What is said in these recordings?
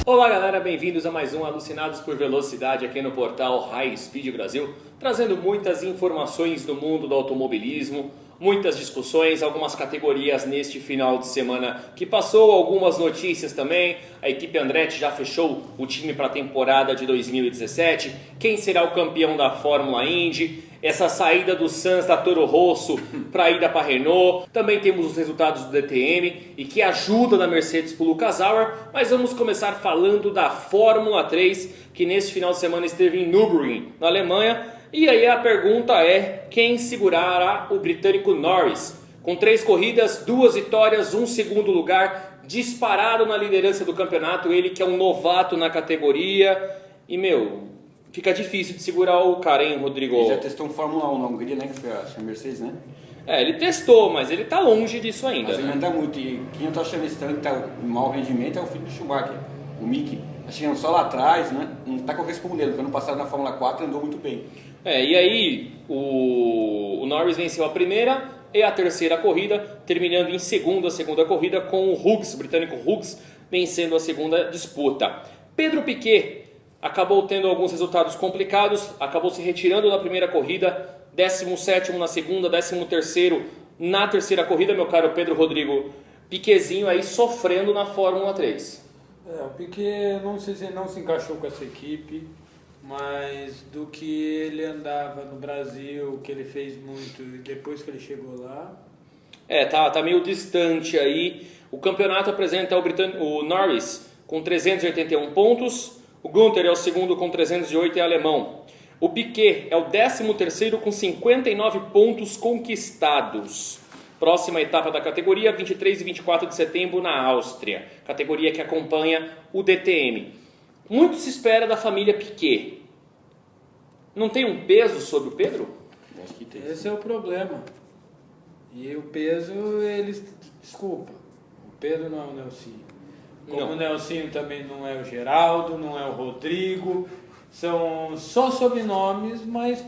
Olá galera, bem-vindos a mais um Alucinados por Velocidade aqui no portal High Speed Brasil, trazendo muitas informações do mundo do automobilismo, muitas discussões, algumas categorias neste final de semana que passou, algumas notícias também. A equipe Andretti já fechou o time para a temporada de 2017, quem será o campeão da Fórmula Indy, essa saída do Sainz da Toro Rosso para a ida para a Renault. Também temos os resultados do DTM e que ajuda da Mercedes para o Lucas Auer. Mas vamos começar falando da Fórmula 3, que neste final de semana esteve em Nürburgring, na Alemanha. E aí a pergunta é, quem segurará o britânico Norris? Com 3 corridas, 2 vitórias, 1 segundo lugar, disparado na liderança do campeonato, ele que é um novato na categoria. E fica difícil de segurar o cara, hein, Rodrigo? Ele já testou um Fórmula 1 na Hungria, né? Que foi a Mercedes, né? Ele testou, mas ele tá longe disso ainda. Mas ele anda muito. E quem eu tô achando estranho que tá em mau rendimento é o filho do Schumacher, o Mick. Achando só lá atrás, né? Não tá correspondendo, porque ano passado na Fórmula 4 andou muito bem. E aí o Norris venceu a primeira e a terceira corrida, terminando em segundo a segunda corrida com o Hughes, o britânico Hughes, vencendo a segunda disputa. Pedro Piquet acabou tendo alguns resultados complicados, acabou se retirando na primeira corrida, 17º na segunda, 13º na terceira corrida, meu caro Pedro Rodrigo. Piquetzinho aí sofrendo na Fórmula 3. O Piquet, não sei se ele não se encaixou com essa equipe, mas do que ele andava no Brasil, que ele fez muito depois que ele chegou lá... Tá meio distante aí. O campeonato apresenta o Norris com 381 pontos, o Günther é o segundo com 308 e é alemão. O Piquet é o 13º com 59 pontos conquistados. Próxima etapa da categoria, 23 e 24 de setembro na Áustria. Categoria que acompanha o DTM. Muito se espera da família Piquet. Não tem um peso sobre o Pedro? Acho que tem. Esse é o problema. E o peso, desculpa, o Pedro não é o Nelsinho. Como o Nelsinho também não é o Geraldo, não é o Rodrigo. São só sobrenomes, mas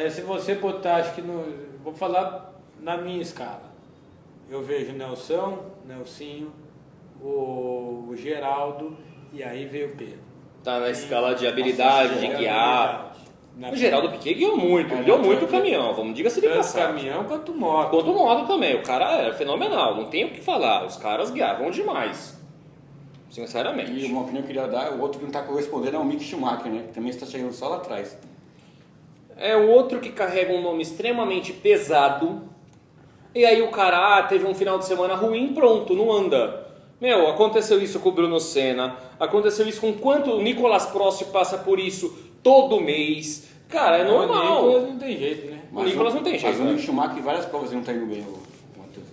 se você botar, acho que vou falar na minha escala. Eu vejo Nelsinho, o Geraldo e aí veio o Pedro. Tá na escala de habilidade, de guiar. O Geraldo Piquet guiou muito, muito o caminhão, vamos diga-se de passagem. Tanto caminhão quanto moto. Quanto moto também, o cara era fenomenal, não tem o que falar, os caras guiavam demais. Sinceramente. E uma opinião que eu queria dar, o outro que não está correspondendo é o Mick Schumacher, né? Que também está chegando só lá atrás. É o outro que carrega um nome extremamente pesado. E aí o cara teve um final de semana ruim, pronto, não anda. Aconteceu isso com o Bruno Senna. Aconteceu isso com quanto o Nicolas Prost passa por isso todo mês. Cara, é normal. O Nicolas não tem jeito, né? O Nicolas não tem jeito. Mas o Mick Schumacher em várias provas ele não está indo bem.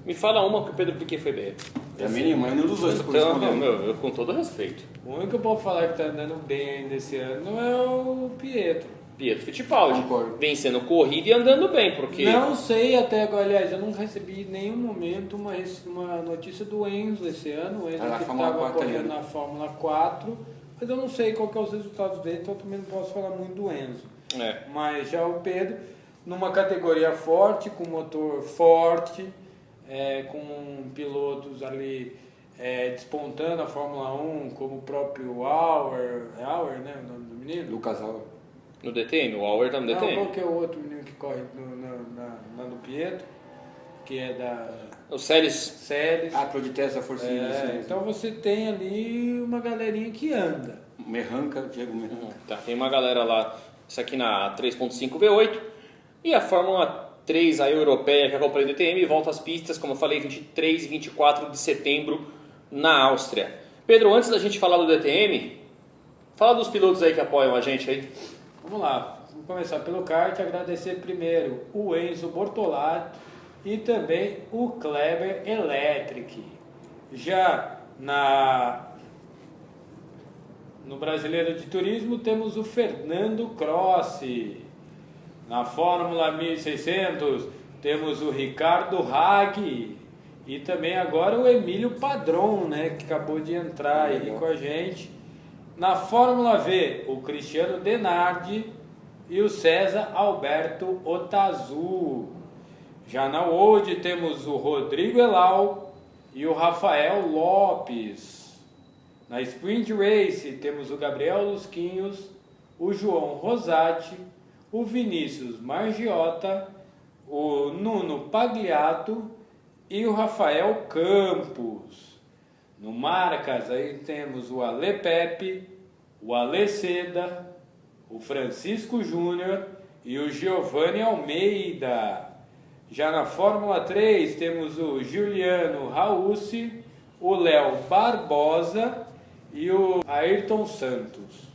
Me fala uma que o Pedro Piquet foi bem. Também nenhuma, nenhum dos dois está Então, correspondendo. eu com todo respeito. O único que eu posso falar que está andando bem ainda esse ano é o Pietro. Pietro Fittipaldi. Concordo. Vencendo corrida e andando bem, porque... Não sei até agora, aliás, eu não recebi em nenhum momento uma notícia do Enzo esse ano. O Enzo que estava correndo na Fórmula 4, mas eu não sei qual que é os resultados dele, então eu também não posso falar muito do Enzo. Mas já o Pedro, numa categoria forte, com motor forte, com pilotos ali despontando a Fórmula 1, como o próprio Auer, né, o nome do menino? Lucas Auer. No DTM? O Auer tá no DTM? Não, qual que é o outro menino que corre no Pietro? Que é da... O Celes. Celes. Proditese da Forcinha. Então você tem ali uma galerinha que anda. Merranca, Diego Merranca. Tá, tem uma galera lá, isso aqui na 3.5 V8. E a Fórmula 3, a europeia, que acompanha o DTM, volta às pistas, como eu falei, 23 e 24 de setembro na Áustria. Pedro, antes da gente falar do DTM, fala dos pilotos aí que apoiam a gente aí. Vamos lá, vamos começar pelo kart, agradecer primeiro o Enzo Bortolato e também o Kleber Electric. Já no Brasileiro de Turismo temos o Fernando Crossi. Na Fórmula 1600 temos o Ricardo Hag e também agora o Emílio Padron, né, que acabou de entrar aí com a gente. Na Fórmula V, o Cristiano Denardi e o César Alberto Otazu. Já na World temos o Rodrigo Elau e o Rafael Lopes. Na Sprint Race temos o Gabriel Lusquinhos, o João Rosati, o Vinícius Margiota, o Nuno Pagliato e o Rafael Campos. No Marcas aí temos o Ale Pepe, o Ale Seda, o Francisco Júnior e o Giovanni Almeida. Já na Fórmula 3 temos o Juliano Raussi, o Léo Barbosa e o Ayrton Santos.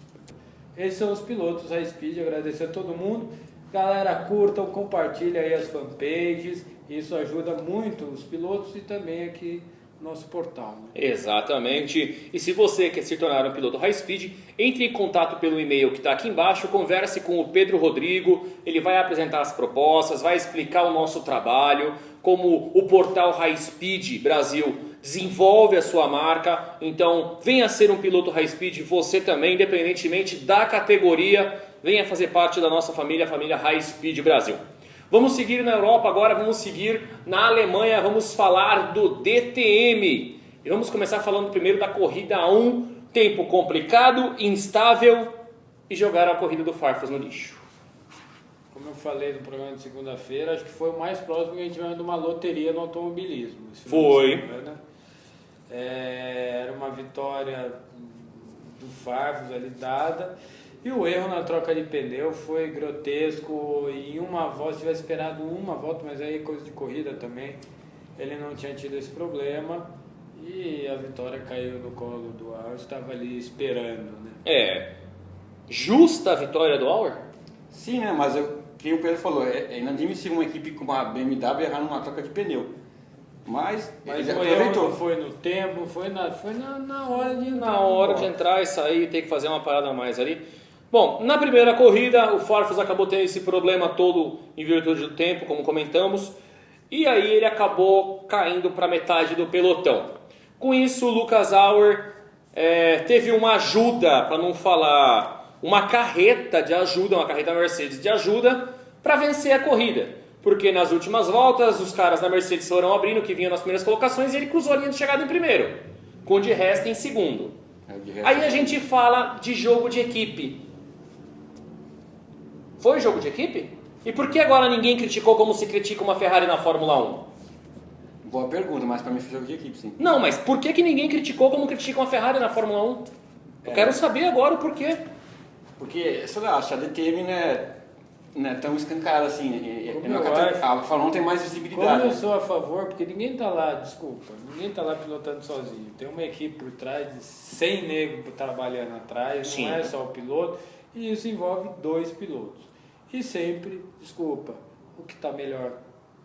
Esses são os pilotos da Speed. Agradecer a todo mundo. Galera, curtam, compartilhem aí as fanpages. Isso ajuda muito os pilotos e também aqui no nosso portal. Né? Exatamente. E se você quer se tornar um piloto High Speed, entre em contato pelo e-mail que está aqui embaixo, converse com o Pedro Rodrigo, ele vai apresentar as propostas, vai explicar o nosso trabalho, como o portal High Speed Brasil desenvolve a sua marca. Então venha ser um piloto High Speed, você também, independentemente da categoria, venha fazer parte da nossa família, a família High Speed Brasil. Vamos seguir na Europa agora, vamos seguir na Alemanha, vamos falar do DTM. E vamos começar falando primeiro da corrida 1, tempo complicado, instável e jogaram a corrida do Farfus no lixo. Como eu falei no programa de segunda-feira, acho que foi o mais próximo que a gente viu de uma loteria no automobilismo. Foi. Era uma vitória do Farfus ali dada. E o erro na troca de pneu foi grotesco. Em uma volta, se tivesse esperado uma volta, mas aí coisa de corrida também, ele não tinha tido esse problema. E a vitória caiu no colo do Auer, estava ali esperando. Né? Justa a vitória do Auer? Sim, né? Mas quem o Pedro falou, é inadmissível uma equipe com uma BMW errar numa troca de pneu. Mas ele aproveitou. Foi no tempo, foi na hora de entrar. Na hora de entrar e sair, ter que fazer uma parada a mais ali. Bom, na primeira corrida, o Farfus acabou tendo esse problema todo em virtude do tempo, como comentamos. E aí ele acabou caindo para metade do pelotão. Com isso, o Lucas Auer teve uma ajuda, para não falar, uma carreta de ajuda, uma carreta Mercedes de ajuda, para vencer a corrida. Porque nas últimas voltas, os caras da Mercedes foram abrindo, que vinham nas primeiras colocações, e ele cruzou a linha de chegada em primeiro, com o de resto em segundo. Aí a gente fala de jogo de equipe. Foi jogo de equipe? E por que agora ninguém criticou como se critica uma Ferrari na Fórmula 1? Boa pergunta, mas para mim foi jogo de equipe, sim. Não, mas por que ninguém criticou como critica uma Ferrari na Fórmula 1? Eu quero saber agora o porquê. Porque, sei lá, acho que a DTM não é tão escancarada assim. A Fórmula 1 tem mais visibilidade. Como eu sou a favor, porque ninguém está lá, ninguém está lá pilotando sozinho. Tem uma equipe por trás de 100 negros trabalhando atrás, sim. Não é só o piloto, e isso envolve 2 pilotos. E sempre, o que está melhor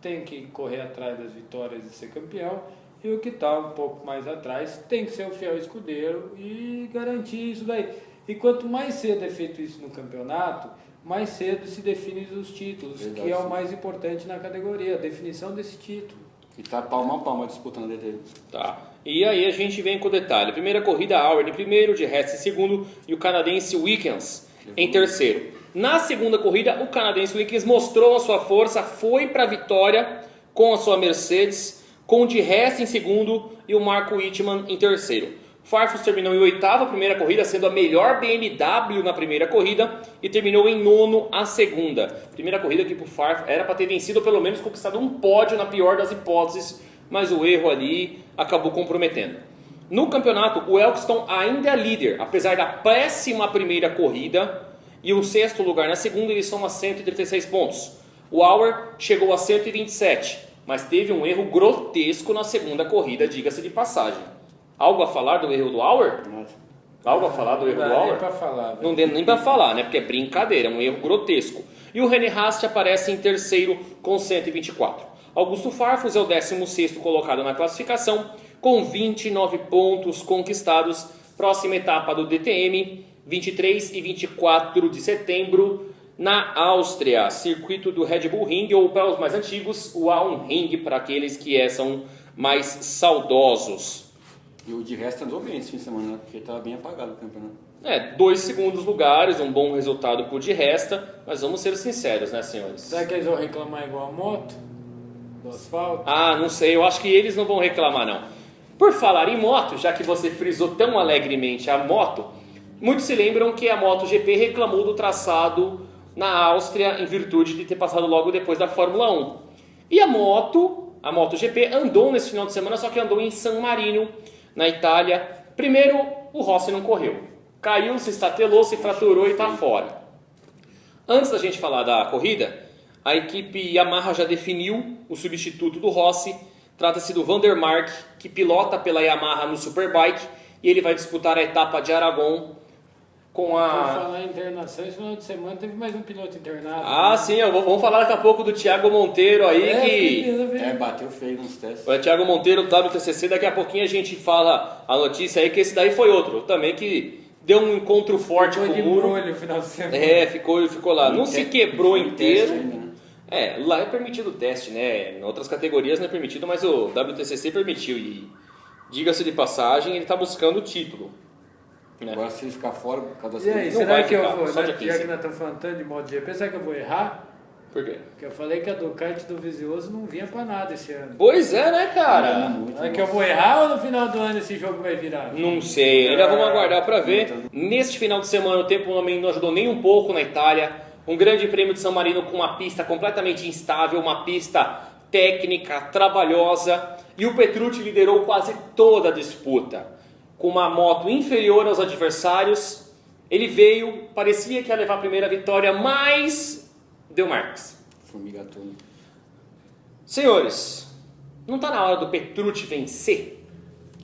tem que correr atrás das vitórias e ser campeão, e o que está um pouco mais atrás tem que ser o fiel escudeiro e garantir isso daí. E quanto mais cedo é feito isso no campeonato, mais cedo se define os títulos, verdade, que é o mais importante na categoria, a definição desse título. E tá palma a palma disputando a DTM. Tá. E aí a gente vem com o detalhe. Primeira corrida, Auer em primeiro, de Hess em segundo e o canadense Wickens em terceiro. Na segunda corrida, o canadense Wickens mostrou a sua força, foi para a vitória com a sua Mercedes, com o de Hess em segundo e o Marco Wittmann em terceiro. Farfus terminou em oitavo a primeira corrida, sendo a melhor BMW na primeira corrida, e terminou em nono a segunda. Primeira corrida que para o Farfus era para ter vencido ou pelo menos conquistado um pódio na pior das hipóteses, mas o erro ali acabou comprometendo. No campeonato, o Elkston ainda é líder, apesar da péssima primeira corrida, e o sexto lugar na segunda, ele soma 136 pontos. O Auer chegou a 127, mas teve um erro grotesco na segunda corrida, diga-se de passagem. Algo a falar do erro do Auer? Algo a falar do erro do Auer? Não deu nem para falar, né? Porque é brincadeira, é um erro grotesco. E o René Rast aparece em terceiro com 124. Augusto Farfus é o 16º colocado na classificação, com 29 pontos conquistados. Próxima etapa do DTM, 23 e 24 de setembro, na Áustria, circuito do Red Bull Ring, ou para os mais antigos, o A1 Ring, para aqueles que são mais saudosos. E o de resto andou bem esse fim de semana, né? Porque estava bem apagado o campeonato. 2 segundos lugares, um bom resultado por de resta, mas vamos ser sinceros, né, senhores? Será que eles vão reclamar igual a moto? Do asfalto? Não sei, eu acho que eles não vão reclamar, não. Por falar em moto, já que você frisou tão alegremente a moto, muitos se lembram que a MotoGP reclamou do traçado na Áustria em virtude de ter passado logo depois da Fórmula 1. E a MotoGP andou nesse final de semana, só que andou em San Marino, na Itália. Primeiro, o Rossi não correu. Caiu, se estatelou, se fraturou e está fora. Antes da gente falar da corrida, a equipe Yamaha já definiu o substituto do Rossi. Trata-se do Van der Mark, que pilota pela Yamaha no Superbike, e ele vai disputar a etapa de Aragon com a... Por falar em internação, esse final de semana teve mais um piloto internado. Ah, sim, vamos falar daqui a pouco do Thiago Monteiro aí, bateu feio nos testes. O Thiago Monteiro do WTCC, daqui a pouquinho a gente fala a notícia aí, que esse daí foi outro, também que deu um encontro forte com o muro. No final de semana. Ficou lá. Não se quebrou inteiro. Ainda, né? Lá é permitido o teste, né? Em outras categorias não é permitido, mas o WTCC permitiu. E, diga-se de passagem, ele está buscando o título. Né? Agora se ele ficar fora por causa das E aí, coisas. será que eu ficar, vou, só dia já 15. que nós estamos falando tanto de MotoGP, será que eu vou errar? Por quê? Porque eu falei que a Ducati do Vizioso não vinha pra nada esse ano. Pois é, né, cara? Será que eu vou errar ou no final do ano esse jogo vai virar? Não sei, ainda vamos aguardar para ver. Neste final de semana o tempo não ajudou nem um pouco na Itália. Um grande prêmio de San Marino com uma pista completamente instável, uma pista técnica, trabalhosa. E o Petrucci liderou quase toda a disputa. Com uma moto inferior aos adversários, ele veio, parecia que ia levar a primeira vitória, mas deu Marques. Formiga toda. Senhores, não está na hora do Petrucci vencer?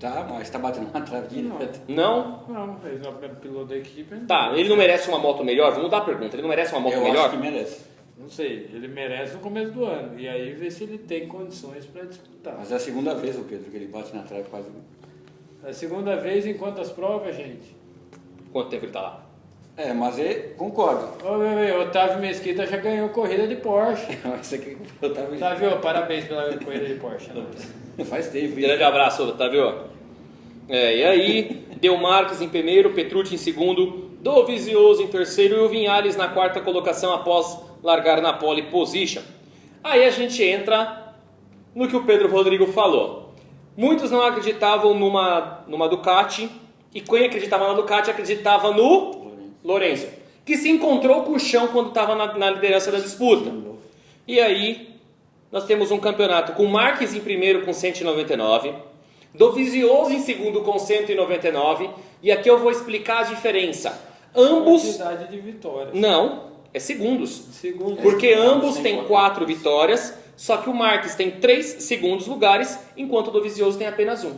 Tá, mas tá batendo na trave direto. Não? Não, ele não é o piloto da equipe. Tá, ele não merece uma moto melhor? Vamos mudar a pergunta, ele não merece uma moto Eu melhor? acho que merece. Não sei, ele merece no começo do ano. E aí ver se ele tem condições para disputar. Mas é a segunda vez, o Pedro, que ele bate na trave quase. É a segunda vez em quantas provas, gente? Quanto tempo ele tá lá? Mas concordo. Ô, meu, Otávio Mesquita já ganhou corrida de Porsche. Isso aqui eu tava... Otávio, parabéns pela corrida de Porsche. Faz tempo. Grande abraço, Otávio. E aí, deu Marques em primeiro, Petrucci em segundo, Dovizioso em terceiro e o Viñales na quarta colocação após largar na pole position. Aí a gente entra no que o Pedro Rodrigo falou. Muitos não acreditavam numa Ducati, e quem acreditava na Ducati acreditava no Lorenzo, que se encontrou com o chão quando estava na liderança da disputa. E aí, nós temos um campeonato com Marques em primeiro com 199, Dovizioso em segundo com 199, e aqui eu vou explicar a diferença. Ambos... Quantidade de vitórias. Não, é segundos. Segundo. Porque ambos têm 4 vitórias, só que o Marques tem 3 segundos lugares, enquanto o Dovizioso tem apenas 1.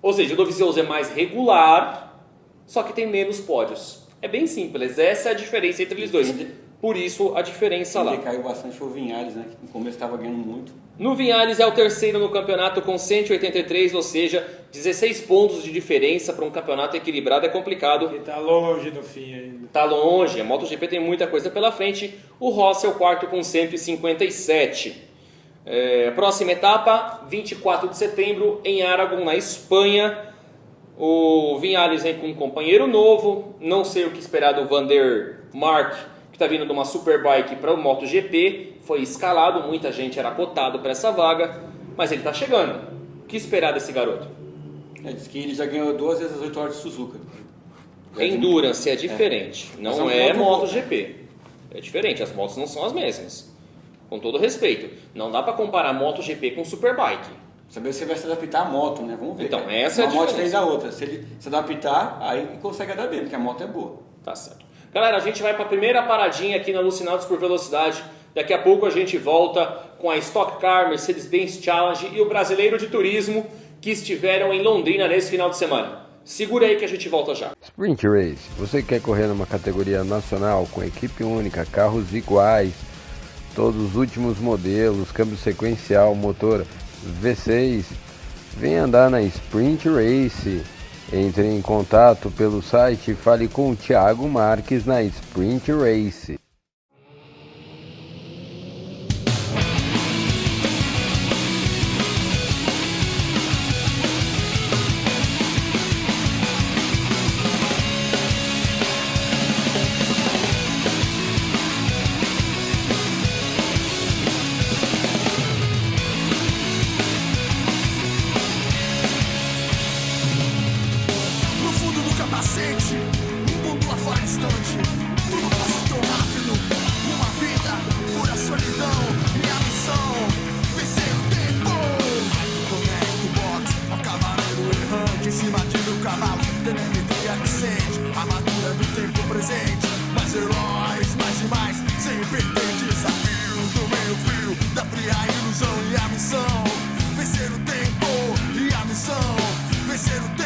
Ou seja, o Dovizioso é mais regular, só que tem menos pódios. É bem simples, essa é a diferença entre eles dois. Por isso a diferença lá. Ele caiu bastante foi o Viñales, né? Que no começo estava ganhando muito. No Viñales é o terceiro no campeonato com 183, ou seja, 16 pontos de diferença para um campeonato equilibrado é complicado. Que tá longe do fim ainda. Tá longe, a MotoGP tem muita coisa pela frente. O Rossi é o quarto com 157. Próxima etapa, 24 de setembro, em Aragon, na Espanha. O Viñales vem com um companheiro novo. Não sei o que esperar do Van der Mark, que está vindo de uma Superbike para o MotoGP. Foi escalado, muita gente era cotado para essa vaga, mas ele está chegando. O que esperar desse garoto? Diz que ele já ganhou 2 vezes as 8 horas de Suzuka. Endurance é diferente, não é MotoGP. É diferente, as motos não são as mesmas. Com todo respeito, não dá para comparar MotoGP com Superbike. Saber se vai se adaptar à moto, né? Vamos ver. Então, essa é a uma moto diferença. fez a outra. Se ele se adaptar, aí consegue andar bem, porque a moto é boa. Tá certo. Galera, a gente vai para a primeira paradinha aqui na Alucinados por Velocidade. Daqui a pouco a gente volta com a Stock Car, Mercedes-Benz Challenge e o Brasileiro de Turismo que estiveram em Londrina nesse final de semana. Segura aí que a gente volta já. Sprint Race. Você quer correr numa categoria nacional com equipe única, carros iguais, todos os últimos modelos, câmbio sequencial, motor V6? Vem andar na Sprint Race. Entre em contato pelo site e fale com o Thiago Marques na Sprint Race. cavalos, telemetria que sente, armadura do tempo presente. Mais heróis, mais e mais, sem perder desafios do meio fio da fria ilusão e a missão. Vencer o tempo e a missão, vencer o tempo.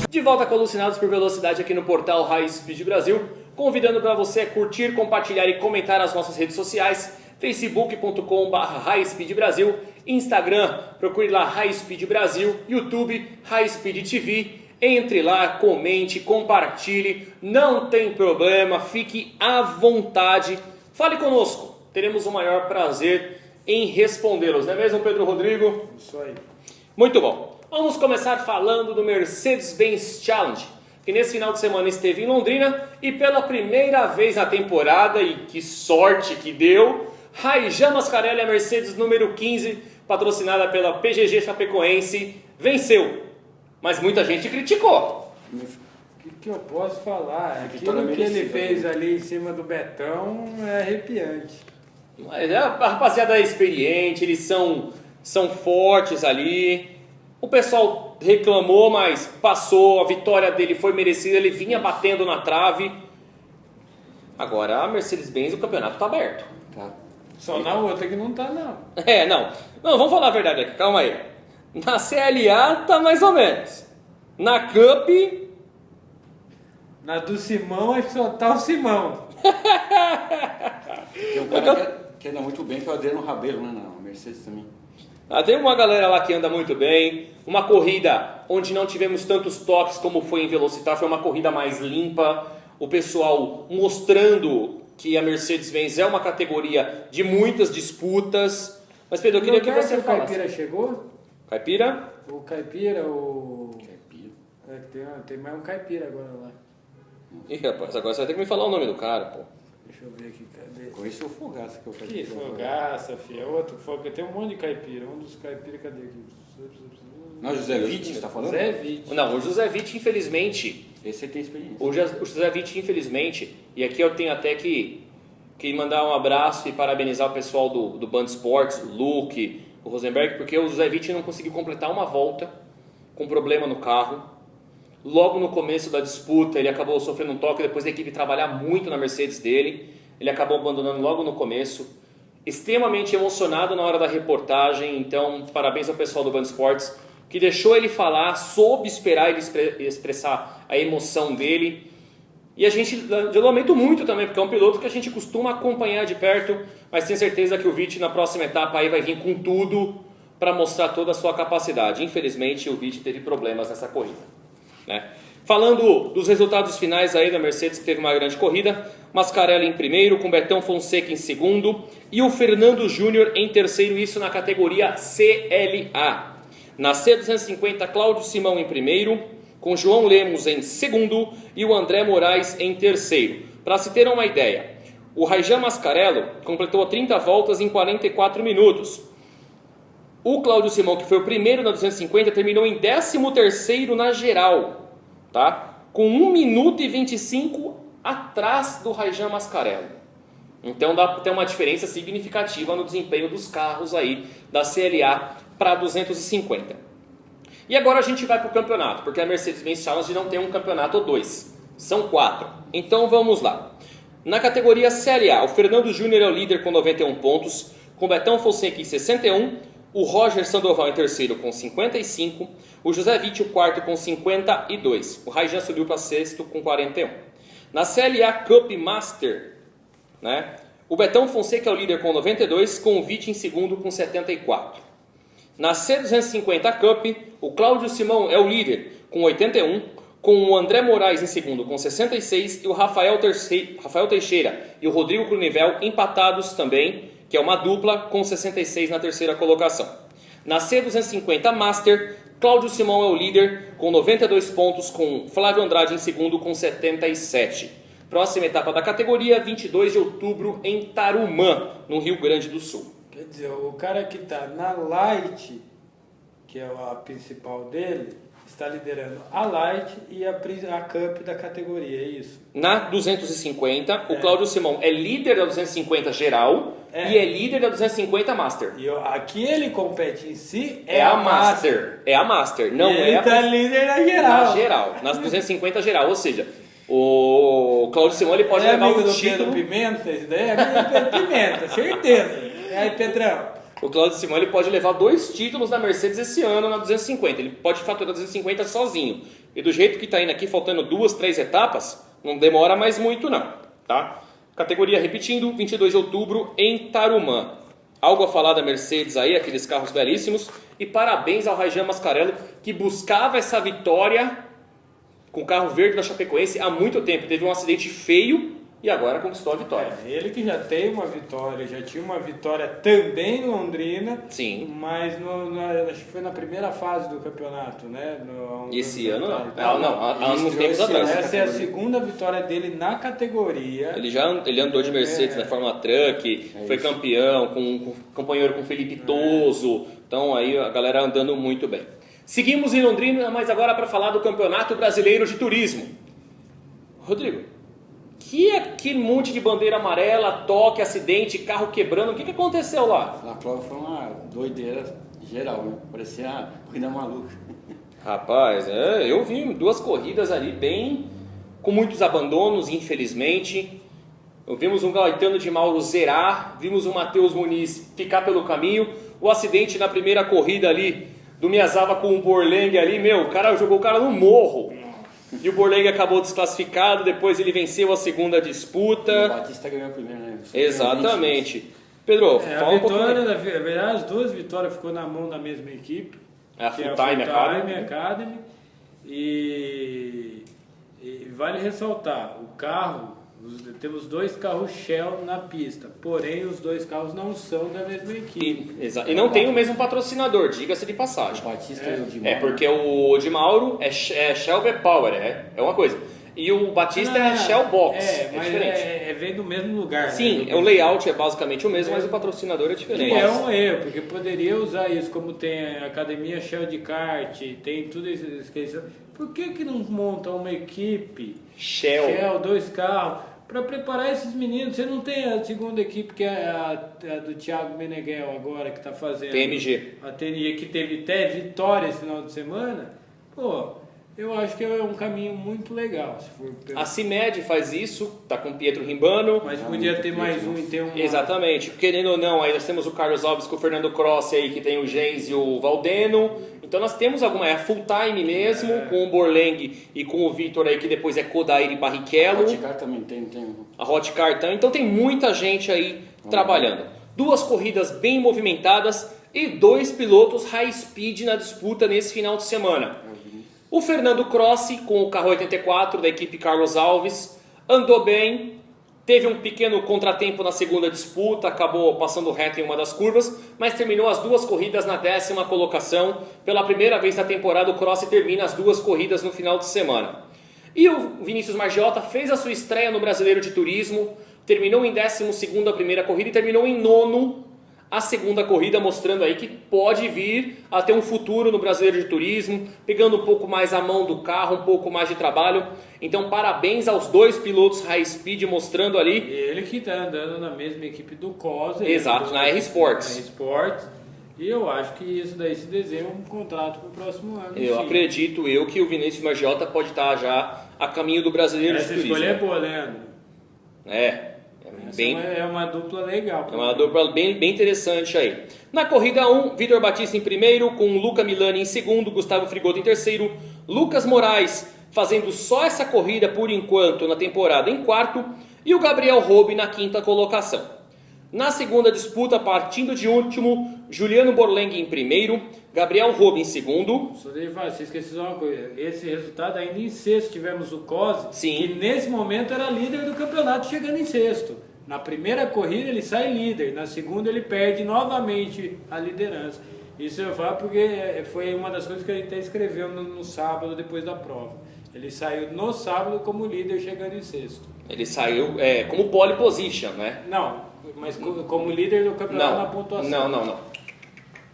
De volta com Alucinados por Velocidade aqui no portal High Speed Brasil, convidando para você a curtir, compartilhar e comentar as nossas redes sociais, facebook.com/High Speed Brasil, Instagram, procure lá High Speed Brasil, YouTube, High Speed TV, entre lá, comente, compartilhe, não tem problema, fique à vontade, fale conosco, teremos o maior prazer em respondê-los, não é mesmo, Pedro Rodrigo? Isso aí. Muito bom. Vamos começar falando do Mercedes-Benz Challenge, que nesse final de semana esteve em Londrina e pela primeira vez na temporada, e que sorte que deu, Raijan Mascarelli, a Mercedes número 15, patrocinada pela PGG Chapecoense, venceu. Mas muita gente criticou. O que eu posso falar? Aquilo que ele fez ali em cima do Betão é arrepiante. Mas a rapaziada é experiente, eles são fortes ali. O pessoal reclamou, mas passou, a vitória dele foi merecida, ele vinha batendo na trave. Agora a Mercedes-Benz, o campeonato está aberto. Tá. Só na outra que não tá, não. Não, vamos falar a verdade aqui, calma aí. Na CLA tá mais ou menos. Na Cup... Na do Simão, acho que só tá o Simão. Tem um cara que anda muito bem, que é o Adriano Rabelo, né? Na Mercedes também. Tem uma galera lá que anda muito bem. Uma corrida onde não tivemos tantos toques como foi em Velocitar. Foi uma corrida mais limpa. O pessoal mostrando que a Mercedes-Benz é uma categoria de muitas disputas. Mas Pedro, eu queria que você falasse. O Caipira chegou? Caipira? O Caipira, tem mais um Caipira agora lá. Ih, rapaz, agora você vai ter que me falar o nome do cara, pô. Deixa eu ver aqui, cadê? Conhece o Fogaça, que é o Que Caipira. Fogaça, filho. É outro Fogaça. Tem um monte de Caipira. Um dos Caipira, cadê aqui? Não, José Witt, você tá falando? José Witt. Não, o José Witt, infelizmente... Esse aí tem experiência. O José Witt, infelizmente... E aqui eu tenho até que mandar um abraço e parabenizar o pessoal do Band Sports, o Luke, o Rosenberg, porque o José Witt não conseguiu completar uma volta com problema no carro. Logo no começo da disputa, ele acabou sofrendo um toque, depois da equipe trabalhar muito na Mercedes dele. Ele acabou abandonando logo no começo. Extremamente emocionado na hora da reportagem, então parabéns ao pessoal do Band Sports, que deixou ele falar, soube esperar ele expressar a emoção dele. E eu lamento muito também, porque é um piloto que a gente costuma acompanhar de perto, mas tenho certeza que o Witt na próxima etapa aí vai vir com tudo para mostrar toda a sua capacidade. Infelizmente o Witt teve problemas nessa corrida, né? Falando dos resultados finais aí da Mercedes, que teve uma grande corrida, Mascarelli em primeiro, com Betão Fonseca em segundo e o Fernando Júnior em terceiro, isso na categoria CLA. Na C250, Cláudio Simão em primeiro, com João Lemos em segundo e o André Moraes em terceiro. Para se ter uma ideia, o Raijan Mascarelli completou 30 voltas em 44 minutos. O Cláudio Simão, que foi o primeiro na 250, terminou em 13º na geral, tá? Com 1 minuto e 25 atrás do Raijan Mascarelli. Então dá para ter uma diferença significativa no desempenho dos carros aí da CLA para 250. E agora a gente vai para o campeonato, porque a Mercedes-Benz Challenge não tem um campeonato ou dois, são 4. Então vamos lá. Na categoria CLA, o Fernando Júnior é o líder com 91 pontos, com Betão Fonseca em 61, o Roger Sandoval em terceiro com 55, o José Witt o quarto com 52, o Raijan subiu para sexto com 41. Na CLA Cup Master, né, o Betão Fonseca é o líder com 92, com o Witt em segundo com 74. Na C250 Cup, o Cláudio Simão é o líder com 81, com o André Moraes em segundo com 66 e o Rafael Teixeira e o Rodrigo Crunivel empatados também, que é uma dupla com 66 na terceira colocação. Na C250 Master, Cláudio Simão é o líder com 92 pontos, com Flávio Andrade em segundo com 77. Próxima etapa da categoria, 22 de outubro em Tarumã, no Rio Grande do Sul. Quer dizer, o cara que está na Light, que é a principal dele, está liderando a Light e a Cup da categoria, é isso? Na 250, o Cláudio Simão é líder da 250 geral e é líder da 250 Master. E aqui ele compete em si é a Master. É a Master, não ele é a... Ele está líder na geral. Na geral, nas 250 geral, ou seja, o Cláudio Simão ele pode levar um título... Pedro Pimenta, esse daí é amigo do Pedro Pimenta, certeza. E aí, Pedrão? O Cláudio Simão ele pode levar 2 títulos da Mercedes esse ano na 250. Ele pode faturar 250 sozinho. E do jeito que está indo aqui, faltando 2, 3 etapas, não demora mais muito não, tá? Categoria, repetindo, 22 de outubro em Tarumã. Algo a falar da Mercedes aí, aqueles carros belíssimos. E parabéns ao Rajan Mascarello, que buscava essa vitória com o carro verde da Chapecoense há muito tempo. Teve um acidente feio e agora conquistou a vitória. Ele que já tem uma vitória, já tinha uma vitória também em Londrina. Sim. Mas acho que foi na primeira fase do campeonato, né? Esse ano não. Há uns tempos atrás. Essa é a segunda vitória dele na categoria. Ele andou de Mercedes na Fórmula Truck, foi campeão, companheiro com Felipe Toso. Então aí a galera andando muito bem. Seguimos em Londrina, mas agora para falar do Campeonato Brasileiro de Turismo. Rodrigo, que é aquele monte de bandeira amarela, toque, acidente, carro quebrando, o que aconteceu lá? A prova foi uma doideira geral, né? Parecia uma corrida maluca. Rapaz, eu vi 2 corridas ali bem, com muitos abandonos, infelizmente. Vimos um Gaetano de Mauro zerar, vimos um Matheus Muniz ficar pelo caminho, o acidente na primeira corrida ali do Miyazawa com o Borleng ali, o cara jogou o cara no morro. E o Borleng acabou desclassificado, depois ele venceu a segunda disputa. E o Batista ganhou a primeira, né? Exatamente. Pedro, fala um pouco. Na verdade, as 2 vitórias ficou na mão da mesma equipe. A Full Time Academy. E vale ressaltar, o carro, temos 2 carros Shell na pista, porém os 2 carros não são da mesma equipe. E não tem o mesmo patrocinador, diga-se de passagem. O Batista e o de Mauro. Porque o de Mauro é Shell V-Power, é uma coisa. E o Batista é Shell Box, mas diferente. Vem do mesmo lugar. Sim, o layout é basicamente o mesmo, mas o patrocinador é diferente. E é um erro, porque poderia usar isso, como tem a Academia Shell de kart, tem tudo isso. Por que não montam uma equipe Shell 2 carros? Para preparar esses meninos. Você não tem a segunda equipe que é a do Thiago Meneghel agora, que está fazendo TMG. A TMG, que teve até vitória esse final de semana. Eu acho que é um caminho muito legal. Se for a CIMED faz isso, tá com o Pietro Rimbano. Mas podia ter mais um e ter um. Exatamente. Querendo ou não, aí nós temos o Carlos Alves com o Fernando Crossi aí, que tem o Gens e o Valdeno. Então nós temos alguma, full time mesmo, com o Borleng e com o Vitor aí, que depois é Kodair e Barrichello. A Hotcar também tem. A Hotcar também. Então tem muita gente aí trabalhando. 2 corridas bem movimentadas e 2 pilotos high speed na disputa nesse final de semana. O Fernando Crossi, com o carro 84 da equipe Carlos Alves, andou bem, teve um pequeno contratempo na segunda disputa, acabou passando reto em uma das curvas, mas terminou as 2 corridas na 10ª colocação. Pela primeira vez na temporada, o Crossi termina as 2 corridas no final de semana. E o Vinícius Margiota fez a sua estreia no Brasileiro de Turismo, terminou em 12º a primeira corrida e terminou em 9º a segunda corrida, mostrando aí que pode vir a ter um futuro no Brasileiro de Turismo, pegando um pouco mais a mão do carro, um pouco mais de trabalho. Então parabéns aos 2 pilotos high speed, mostrando ali. Ele que está andando na mesma equipe do Cosa. Exato, na R-Sports. E eu acho que isso daí se desenha um contrato para o próximo ano. Eu acredito que o Vinícius Margiota pode estar já a caminho do Brasileiro de Turismo. Essa escolha é boa, Leandro. É uma dupla legal. É uma dupla bem interessante aí. Na corrida 1, Vitor Batista em primeiro, com Luca Milani em segundo, Gustavo Frigoto em terceiro, Lucas Moraes fazendo só essa corrida por enquanto na temporada em quarto, e o Gabriel Roube na 5ª colocação. Na segunda disputa, partindo de último, Juliano Borleng em primeiro, Gabriel Roube em segundo. Você esqueceu uma coisa, esse resultado ainda em sexto, tivemos o Cose, que nesse momento era líder do campeonato, chegando em sexto. Na primeira corrida ele sai líder, na segunda ele perde novamente a liderança. Isso eu falo porque foi uma das coisas que ele até escreveu no sábado depois da prova. Ele saiu no sábado como líder chegando em sexto. Ele saiu como pole position, né? Não, mas como líder do campeonato na pontuação.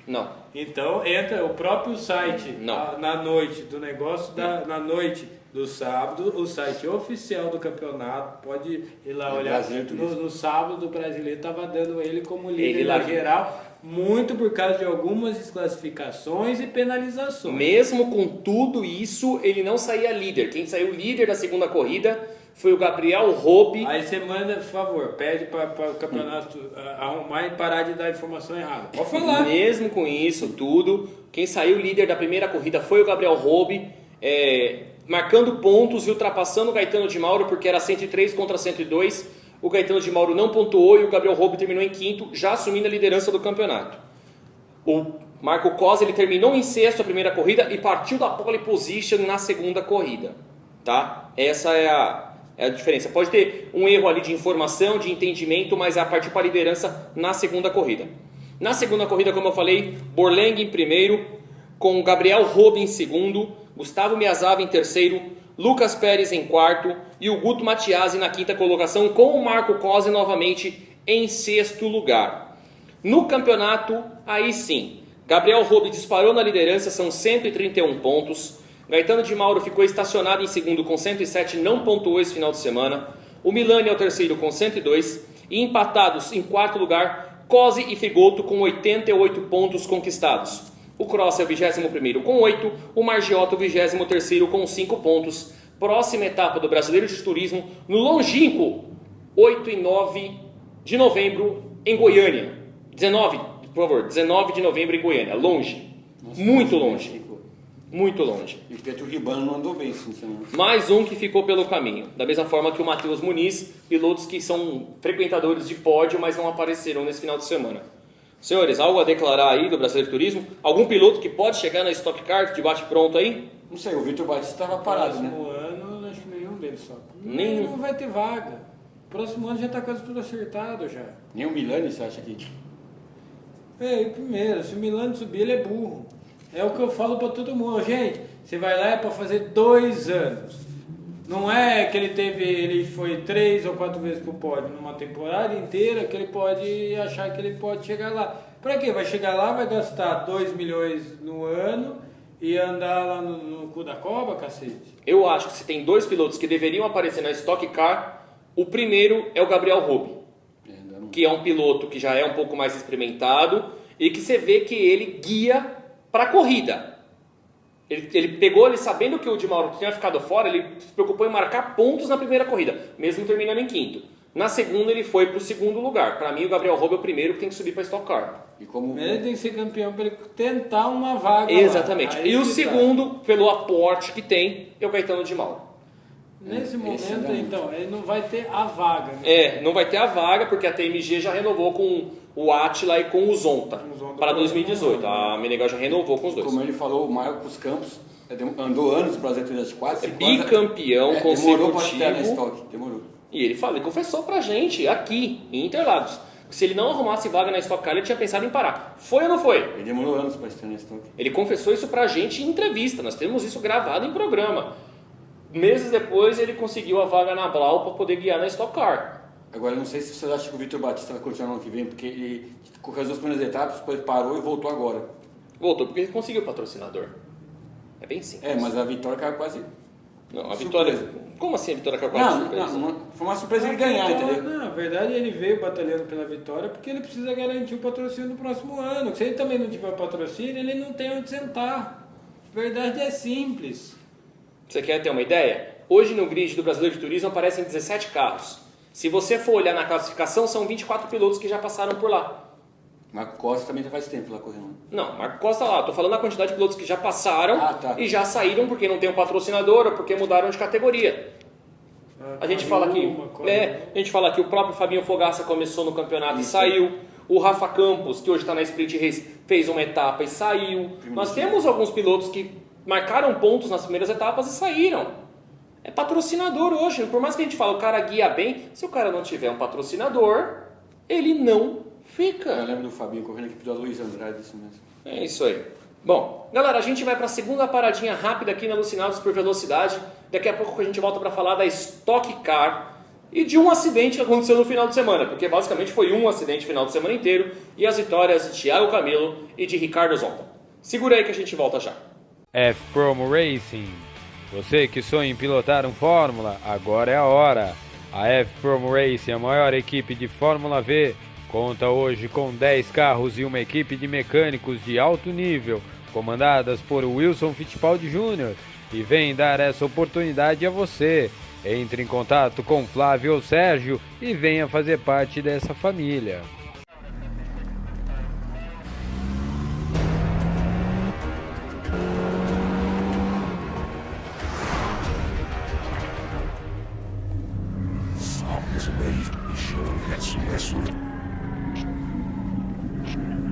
Não. Então entra o próprio site na noite do negócio, na noite do sábado, o site oficial do campeonato, pode ir lá olhar, no sábado do brasileiro estava dando ele como líder geral, muito por causa de algumas desclassificações e penalizações. Mesmo com tudo isso, ele não saía líder. Quem saiu líder da segunda corrida foi o Gabriel Robe. Aí você manda, por favor, pede para o campeonato arrumar e parar de dar informação errada. Pode falar. Mesmo com isso tudo, quem saiu líder da primeira corrida foi o Gabriel Robe, marcando pontos e ultrapassando o Gaetano de Mauro, porque era 103 contra 102. O Gaetano de Mauro não pontuou e o Gabriel Robe terminou em quinto, já assumindo a liderança do campeonato. O Marco Cosi, ele terminou em sexto a primeira corrida e partiu da pole position na segunda corrida. Tá? Essa é a diferença. Pode ter um erro ali de informação, de entendimento, mas partiu para a liderança na segunda corrida. Na segunda corrida, como eu falei, Borleng em primeiro, com Gabriel Robe em segundo, Gustavo Miyazawa em terceiro, Lucas Pérez em quarto e o Guto Matiasi na quinta colocação, com o Marco Cosi novamente em sexto lugar. No campeonato, aí sim, Gabriel Robe disparou na liderança, são 131 pontos. Gaetano de Mauro ficou estacionado em segundo com 107, não pontuou esse final de semana. O Milani é o terceiro com 102. E empatados em quarto lugar, Cosi e Frigoto com 88 pontos conquistados. O Cross é o 21º com 8, o Margiotto o 23º com 5 pontos. Próxima etapa do Brasileiro de Turismo no longínquo 8 e 9 de novembro em Goiânia. 19 de novembro em Goiânia. Longe. Nossa, muito longe. Muito longe. E o Pietro Ribano não andou bem, sinceramente. Mais um que ficou pelo caminho. Da mesma forma que o Matheus Muniz, pilotos que são frequentadores de pódio, mas não apareceram nesse final de semana. Senhores, algo a declarar aí do Brasileiro de Turismo? Algum piloto que pode chegar na Stock Car de bate-pronto aí? Não sei, o Vitor Batista estava parado, né? Próximo ano, acho que nenhum deles só. Nenhum. Não vai ter vaga. Próximo ano já está quase tudo acertado já. Nem o Milani, você acha que... Primeiro, se o Milani subir, ele é burro. É o que eu falo para todo mundo. Gente, você vai lá para fazer 2 anos. Não é que ele foi 3 ou 4 vezes pro pódio numa temporada inteira que ele pode achar que ele pode chegar lá. Para quê? Vai chegar lá, vai gastar 2 milhões no ano e andar lá no cu da cobra, cacete. Eu acho que se tem 2 pilotos que deveriam aparecer na Stock Car, o primeiro é o Gabriel Robe, que é um piloto que já é um pouco mais experimentado e que você vê que ele guia para a corrida. Ele pegou, ele sabendo que o Di Mauro tinha ficado fora, ele se preocupou em marcar pontos na primeira corrida, mesmo terminando em quinto. Na segunda ele foi para o segundo lugar. Para mim o Gabriel Robe é o primeiro que tem que subir para a Stock Car. E como... Ele tem que ser campeão para ele tentar uma vaga. Exatamente. E o segundo, pelo aporte que tem, é o Gaetano de Mauro. Nesse momento, então, ele não vai ter a vaga. Né? Não vai ter a vaga, porque a TMG já renovou com o Attila e com o Zonta para 2018. A Meneghel já renovou com os dois. Como ele falou, o Marcos Campos andou anos para as 4 bicampeão consecutivo. Demorou para estar na Stock, demorou. E ele confessou pra gente aqui, em Interlagos, que se ele não arrumasse vaga na Stock Car, ele tinha pensado em parar. Foi ou não foi? Ele demorou anos para estar na Stock. Ele confessou isso pra gente em entrevista, nós temos isso gravado em programa. Meses depois ele conseguiu a vaga na Blau para poder guiar na Stock Car. Agora, não sei se vocês acham que o Vitor Batista vai continuar no ano que vem, porque ele correu as 2 primeiras etapas, depois parou e voltou agora. Voltou porque ele conseguiu patrocinador. É bem simples. Mas a vitória caiu quase... Não, a vitória... Como assim a vitória caiu quase surpresa? Não, foi uma surpresa ele ganhar, entendeu? Não, na verdade ele veio batalhando pela vitória porque ele precisa garantir o patrocínio no próximo ano. Se ele também não tiver patrocínio, ele não tem onde sentar. A verdade é simples. Você quer ter uma ideia? Hoje no grid do Brasileiro de Turismo aparecem 17 carros. Se você for olhar na classificação, são 24 pilotos que já passaram por lá. Marco Costa também já faz tempo lá correndo. Não, Marco Costa lá. Estou falando da quantidade de pilotos que já passaram tá. E já saíram porque não tem um patrocinador ou porque mudaram de categoria. A gente fala que o próprio Fabinho Fogaça começou no campeonato e saiu. O Rafa Campos, que hoje está na Sprint Race, fez uma etapa e saiu. Nós temos alguns pilotos que marcaram pontos nas primeiras etapas e saíram. É patrocinador hoje. Por mais que a gente fale o cara guia bem, se o cara não tiver um patrocinador, ele não fica. Eu lembro do Fabinho correndo aqui pro Luiz Andrade, isso mesmo. É isso aí. Bom, galera, a gente vai para a segunda paradinha rápida aqui na Alucinados por Velocidade. Daqui a pouco a gente volta para falar da Stock Car e de um acidente que aconteceu no final de semana, porque basicamente foi um acidente no final de semana inteiro, e as vitórias de Thiago Camilo e de Ricardo Zonta. Segura aí que a gente volta já. F-Promo Racing. Você que sonha em pilotar um Fórmula, agora é a hora. A F-Promo Racing, a maior equipe de Fórmula V, conta hoje com 10 carros e uma equipe de mecânicos de alto nível, comandadas por Wilson Fittipaldi Jr., e vem dar essa oportunidade a você. Entre em contato com Flávio ou Sérgio e venha fazer parte dessa família.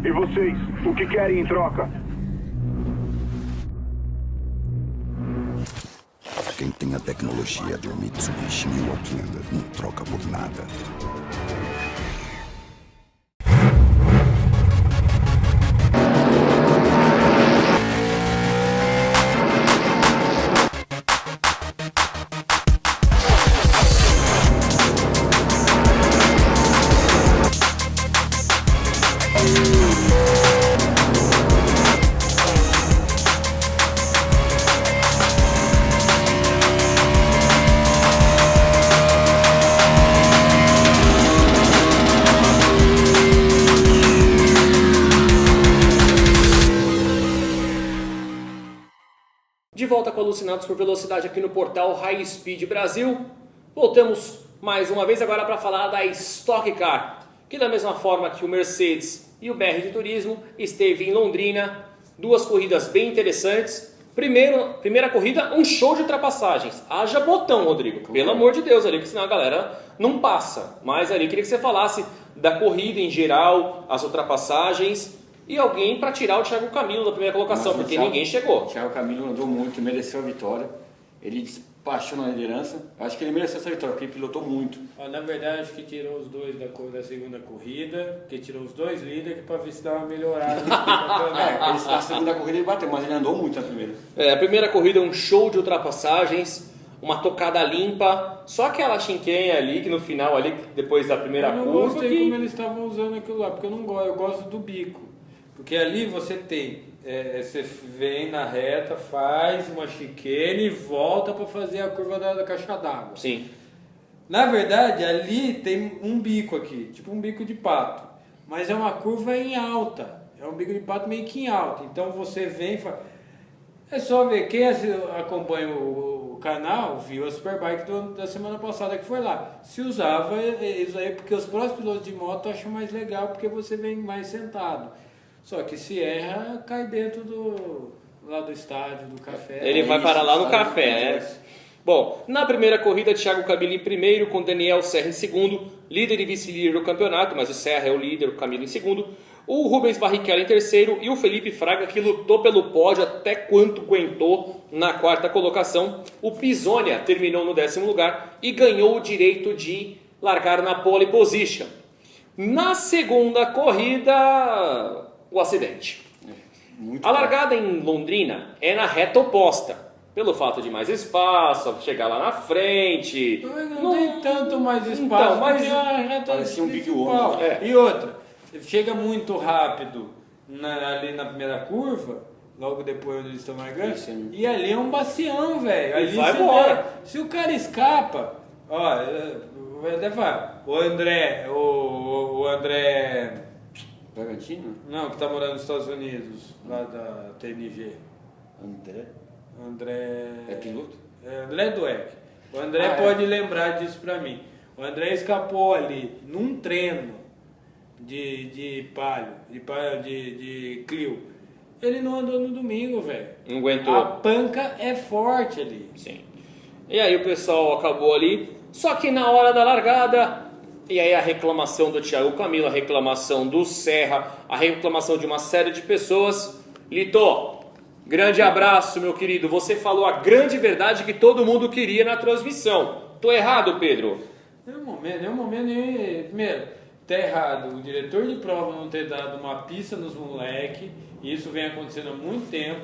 E vocês, o que querem em troca? Quem tem a tecnologia de um Mitsubishi New Outlander não troca por nada. De volta com Alucinados por Velocidade aqui no portal High Speed Brasil. Voltamos mais uma vez agora para falar da Stock Car, que da mesma forma que o Mercedes e o BR de Turismo esteve em Londrina, duas corridas bem interessantes. Primeira corrida, um show de ultrapassagens. Haja botão, Rodrigo, pelo amor de Deus, ali, porque senão a galera não passa. Mas ali queria que você falasse da corrida em geral, as ultrapassagens e alguém para tirar o Thiago Camilo da primeira colocação, porque ninguém chegou. O Thiago Camilo andou muito, mereceu a vitória. Ele despachou na liderança. Acho que ele mereceu essa vitória, porque ele pilotou muito. Na verdade, acho que tirou os dois da segunda corrida, que tirou os dois líderes para ver se dava uma melhorada. Na segunda corrida ele bateu, mas ele andou muito na primeira. A primeira corrida um show de ultrapassagens, uma tocada limpa, só aquela chinquenha ali, que no final ali, depois da primeira curva... Eu não gostei como eles estavam usando aquilo lá, porque eu gosto do bico. Porque ali você tem, você vem na reta, faz uma chicane e volta para fazer a curva da caixa d'água. Sim. Na verdade, ali tem um bico aqui, tipo um bico de pato. Mas é uma curva em alta. É um bico de pato meio que em alta. Então você vem e faz... É só ver, quem acompanha o canal viu a Superbike da semana passada que foi lá. Se usava isso aí, porque os próximos pilotos de moto acham mais legal, porque você vem mais sentado. Só que se erra, cai dentro lá do estádio, do café. Ele vai parar lá no café, né? Bom, na primeira corrida, Thiago Camilo em primeiro, com Daniel Serra em segundo, líder e vice-líder do campeonato, mas o Serra é o líder, o Camilo em segundo. O Rubens Barrichello em terceiro e o Felipe Fraga, que lutou pelo pódio até quanto aguentou na quarta colocação. O Pisonia terminou no 10º lugar e ganhou o direito de largar na pole position. Na segunda corrida... o acidente. A largada em Londrina é na reta oposta, pelo fato de mais espaço, chegar lá na frente. Não tem tanto mais espaço, então, mas a reta parecia um Big One. E outra, chega muito rápido ali na primeira curva, logo depois onde eles estão largando, e ali é um bacião, velho. Ali vai embora. Se o cara escapa, vai até falar, o André... Bragantino? Não, que tá morando nos Estados Unidos, lá da TNG. André... É piloto? André Dueck. O André pode lembrar disso pra mim. O André escapou ali, num treino de Clio. Ele não andou no domingo, velho. Não aguentou. A panca é forte ali. Sim. E aí o pessoal acabou ali, só que na hora da largada... E aí a reclamação do Thiago Camilo, a reclamação do Serra, a reclamação de uma série de pessoas. Lito, grande abraço, meu querido. Você falou a grande verdade que todo mundo queria na transmissão. Tô errado, Pedro? Nenhum momento. Primeiro, tá errado o diretor de prova não ter dado uma pista nos moleques E isso vem acontecendo há muito tempo,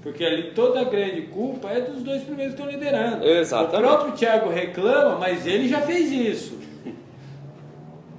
porque ali toda a grande culpa é dos 2 primeiros que estão liderando. Exatamente. O próprio Thiago reclama, mas ele já fez isso.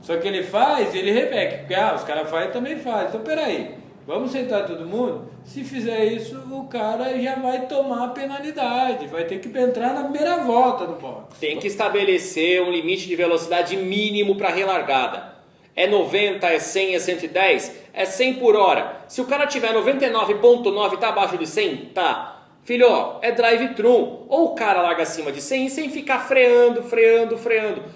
Só que ele faz, ele repete, porque os caras fazem, também fazem. Então peraí, vamos sentar todo mundo? Se fizer isso, o cara já vai tomar penalidade, vai ter que entrar na primeira volta do box. Tem que estabelecer um limite de velocidade mínimo para relargada. É 90, é 100, é 110, é 100 por hora. Se o cara tiver 99.9 tá abaixo de 100, tá. Filho, ó, é drive-thru. Ou o cara larga acima de 100 sem ficar freando.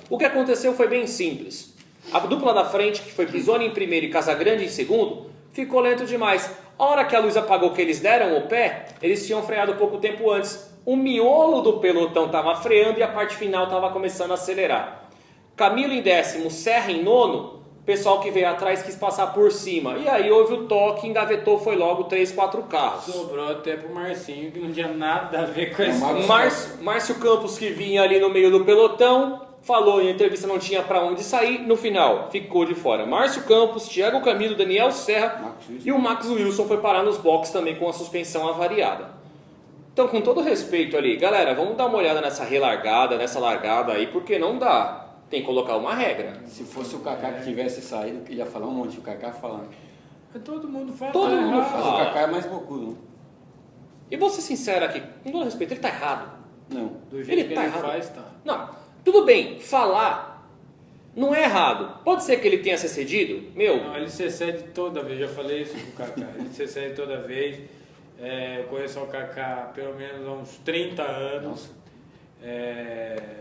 O que aconteceu foi bem simples. A dupla da frente, que foi Pisoni em primeiro e Casagrande em segundo, ficou lento demais. A hora que a luz apagou que eles deram o pé, eles tinham freado pouco tempo antes. O miolo do pelotão estava freando e a parte final estava começando a acelerar. Camilo em 10º, Serra em 9º, o pessoal que veio atrás quis passar por cima. E aí houve o toque, engavetou, foi logo 3, 4 carros. Sobrou até pro Marcinho, que não tinha nada a ver com isso. Márcio Campos, que vinha ali no meio do pelotão, falou em entrevista não tinha para onde sair, no final ficou de fora Márcio Campos, Thiago Camilo, Daniel Serra e o Max Wilson foi parar nos boxes também com a suspensão avariada. Então, com todo respeito ali, galera, vamos dar uma olhada nessa relargada, nessa largada aí, porque não dá. Tem que colocar uma regra. Se fosse o Kaká que tivesse saído, que ia falar um monte, o Kaká falando. Todo mundo fala. Todo mundo Mas fala. o Kaká é mais bocudo, né? E vou ser sincero aqui, com todo respeito, ele tá errado. Não. Do jeito que ele faz, tá. Não, tudo bem, falar não é errado. Pode ser que ele tenha se excedido, Não, ele se excede toda vez, já falei isso com o Kaká. Ele se excede toda vez. Eu conheço o Kaká pelo menos há uns 30 anos. Nossa.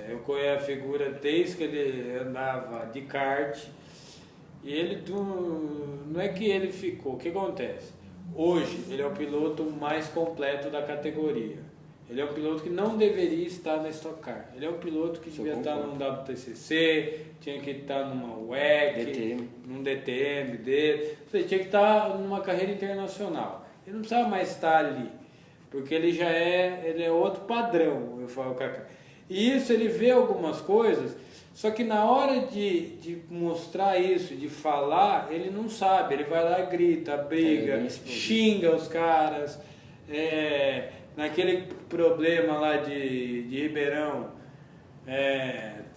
Eu conheço a figura desde que ele andava de kart. E ele não é que ele ficou. O que acontece? Hoje ele é o piloto mais completo da categoria. Ele é um piloto que não deveria estar na Stock Car. Ele é um piloto que devia estar num WTCC, tinha que estar numa WEC, num DTM dele. Tinha que estar numa carreira internacional. Ele não precisava mais estar ali, porque ele é outro padrão, eu falo, Kaká. E isso, ele vê algumas coisas, só que na hora de mostrar isso, de falar, ele não sabe. Ele vai lá, grita, briga, xinga os caras. Naquele problema lá de Ribeirão,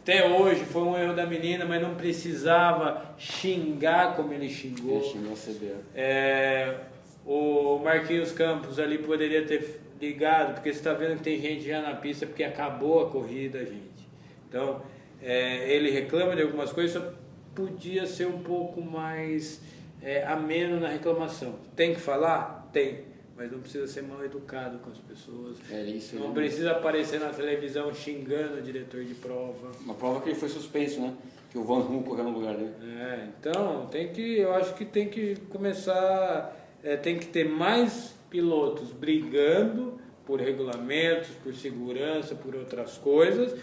até hoje foi um erro da menina, mas não precisava xingar como ele xingou. Ele xingou a CBA. O Marquinhos Campos ali poderia ter ligado, porque você está vendo que tem gente já na pista, porque acabou a corrida, gente. Então, ele reclama de algumas coisas, só podia ser um pouco mais ameno na reclamação. Tem que falar? Tem. Mas não precisa ser mal educado com as pessoas. Não precisa aparecer na televisão xingando o diretor de prova. Uma prova que ele foi suspenso, né? Que o Van Rum correu no lugar dele. Então, eu acho que tem que começar... tem que ter mais pilotos brigando por regulamentos, por segurança, por outras coisas,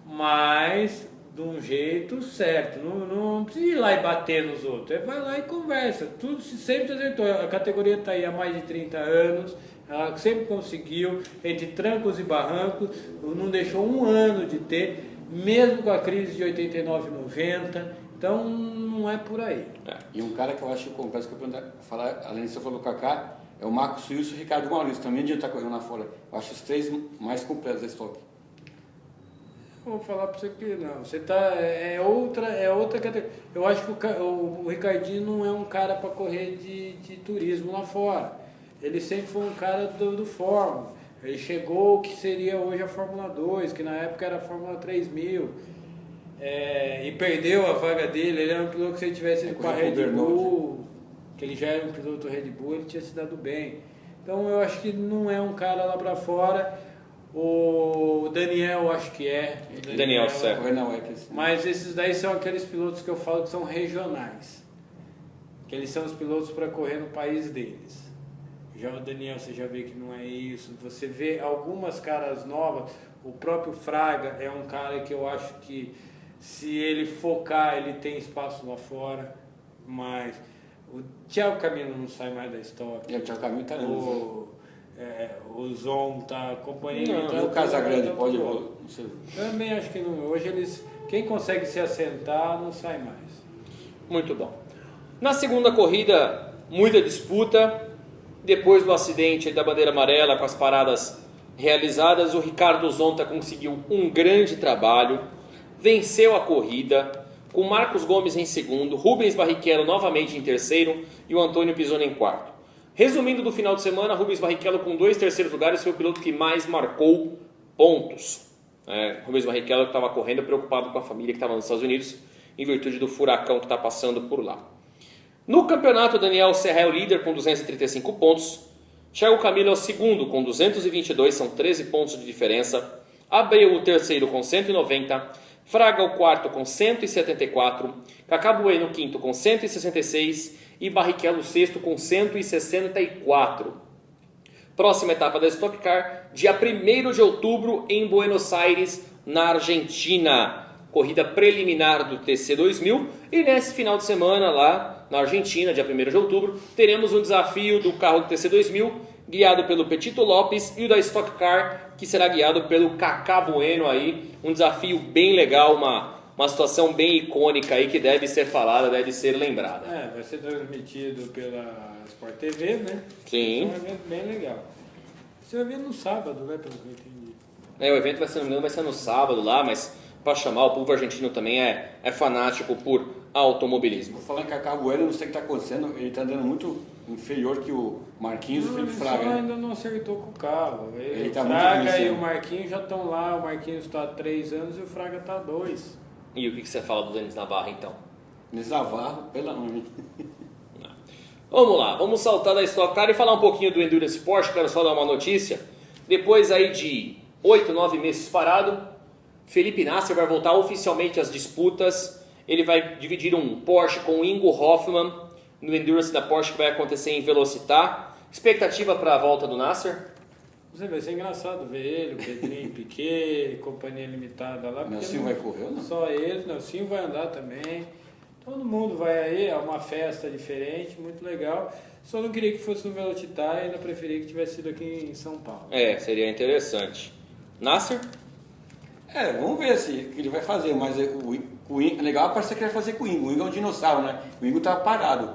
mas de um jeito certo. Não precisa ir lá e bater nos outros. Vai lá e conversa. Tudo sempre acertou. A categoria está aí há mais de 30 anos. Ela sempre conseguiu, entre trancos e barrancos, não deixou um ano de ter, mesmo com a crise de 89 e 90. Então, não é por aí. E um cara que eu acho complexo, que eu falar, além de você falar do Kaká, é o Marcos Wilson e o Ricardo Maurício. Também devia estar correndo lá fora. Eu acho os 3 mais completos da Stock. Vou falar para você que não. Você tá, é outra categoria. Eu acho que o Ricardinho não é um cara para correr de turismo lá fora. Ele sempre foi um cara do Fórmula. Ele chegou o que seria hoje a Fórmula 2, que na época era a Fórmula 3000. E perdeu a vaga dele. Ele era um piloto que se ele tivesse ido com a Red Bull, que ele já era um piloto Red Bull, ele tinha se dado bem. Então eu acho que não é um cara lá para fora. O Daniel, eu acho que é. Daniel Serra. Mas esses daí são aqueles pilotos que eu falo que são regionais. Que eles são os pilotos para correr no país deles. Já o Daniel, você já vê que não é isso. Você vê algumas caras novas. O próprio Fraga é um cara que eu acho que, se ele focar, ele tem espaço lá fora. Mas o Thiago Camilo não sai mais da Stock. O Thiago Camilo está o Zon tá acompanhando. O Casagrande pode... Também acho que não. Hoje quem consegue se assentar não sai mais. Muito bom. Na segunda corrida, muita disputa. Depois do acidente da bandeira amarela, com as paradas realizadas, o Ricardo Zonta conseguiu um grande trabalho, venceu a corrida, com Marcos Gomes em segundo, Rubens Barrichello novamente em terceiro e o Antônio Pisoni em quarto. Resumindo do final de semana, Rubens Barrichello com 2 terceiros lugares foi o piloto que mais marcou pontos. Rubens Barrichello que estava correndo preocupado com a família que estava nos Estados Unidos em virtude do furacão que está passando por lá. No campeonato, Daniel Serra é o líder com 235 pontos. Thiago Camilo é o segundo com 222, são 13 pontos de diferença. Abreu o terceiro com 190. Fraga o quarto com 174. Cacá Bueno o quinto com 166. E Barrichello o sexto com 164. Próxima etapa da Stock Car, dia 1º de outubro em Buenos Aires, na Argentina. Corrida preliminar do TC2000. E nesse final de semana lá na Argentina, dia 1º de outubro, teremos um desafio do carro do TC2000, guiado pelo Petito Lopes, e o da Stock Car, que será guiado pelo Cacá Bueno aí. Um desafio bem legal, uma situação bem icônica aí que deve ser falada, deve ser lembrada. Vai ser transmitido pela Sport TV, né? Sim. É um evento bem legal. Você vai ver no sábado, né? Pelo que eu entendi. O evento vai ser no sábado lá, mas para chamar, o povo argentino também é fanático por automobilismo. Vou falar em Cacá Bueno, não sei o que está acontecendo, ele está andando muito inferior que o Marquinhos e o Felipe Fraga. Ele ainda não acertou com o carro. Ele o tá Fraga muito e o Marquinhos já estão lá, o Marquinhos está há 3 anos e o Fraga está há 2. E o que você fala do Denis Navarro então? Denis Navarro, pela mãe. Vamos lá, vamos saltar da Stock Car e falar um pouquinho do Endurance Porsche. Quero só dar uma notícia. Depois aí de 8, 9 meses parado, Felipe Nasser vai voltar oficialmente às disputas. Ele vai dividir um Porsche com o Ingo Hoffmann no Endurance da Porsche que vai acontecer em Velocitar. Expectativa para a volta do Nasser? Vai ser engraçado ver ele, o Pedrinho, Piquet, companhia limitada lá. Nelsinho vai correr ou não? Só ele, Nelsinho vai andar também. Todo mundo vai aí, é uma festa diferente, muito legal. Só não queria que fosse no Velocitar e ainda preferia que tivesse sido aqui em São Paulo. Seria interessante. Nasser? Vamos ver o que ele vai fazer, mas o Ingo, legal parece que ele vai fazer com o Ingo. O Ingo é um dinossauro, né? O Ingo tá parado.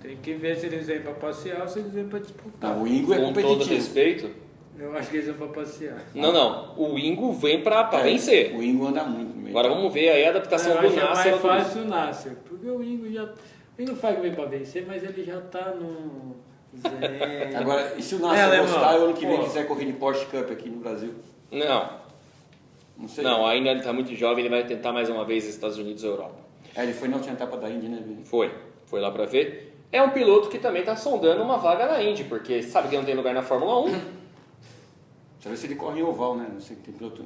Tem que ver se eles vêm para passear ou se eles vêm para disputar. Não, o Ingo é com competitivo. Com todo respeito? Eu acho que eles vão para passear. Não. O Ingo vem para vencer. O Ingo anda muito mesmo. Agora vamos ver aí a adaptação do Nasser. É mais fácil o Nasser, porque o Ingo já... O Ingo faz que vem para vencer, mas ele já tá no... Agora, e se o Nasser gostar e o ano que vem quiser correr de Porsche Cup aqui no Brasil? Não sei. Não, ainda ele está muito jovem, ele vai tentar mais uma vez Estados Unidos ou Europa. Ele foi na última etapa da Indy, né? Foi lá para ver. É um piloto que também está sondando uma vaga na Indy, porque sabe que não tem lugar na Fórmula 1. Deixa eu ver se ele corre em oval, né? Não sei que tem piloto.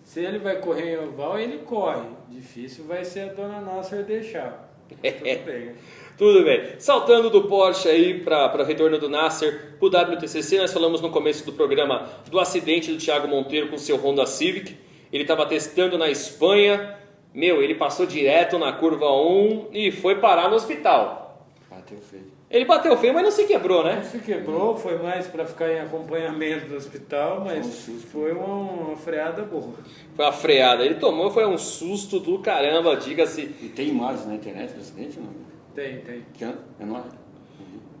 Se ele vai correr em oval, ele corre. Difícil vai ser a dona Nasser deixar. Tudo bem. Tudo bem. Saltando do Porsche aí para o retorno do Nasser para o WTCC, nós falamos no começo do programa do acidente do Thiago Monteiro com seu Honda Civic. Ele estava testando na Espanha. Ele passou direto na curva 1 e foi parar no hospital. Bateu feio. Ele bateu feio, mas não se quebrou, né? Não se quebrou, foi mais para ficar em acompanhamento do hospital, mas foi uma freada boa. Foi uma freada. Ele tomou, foi um susto do caramba, diga-se. E tem imagens na internet do acidente, não? Tem.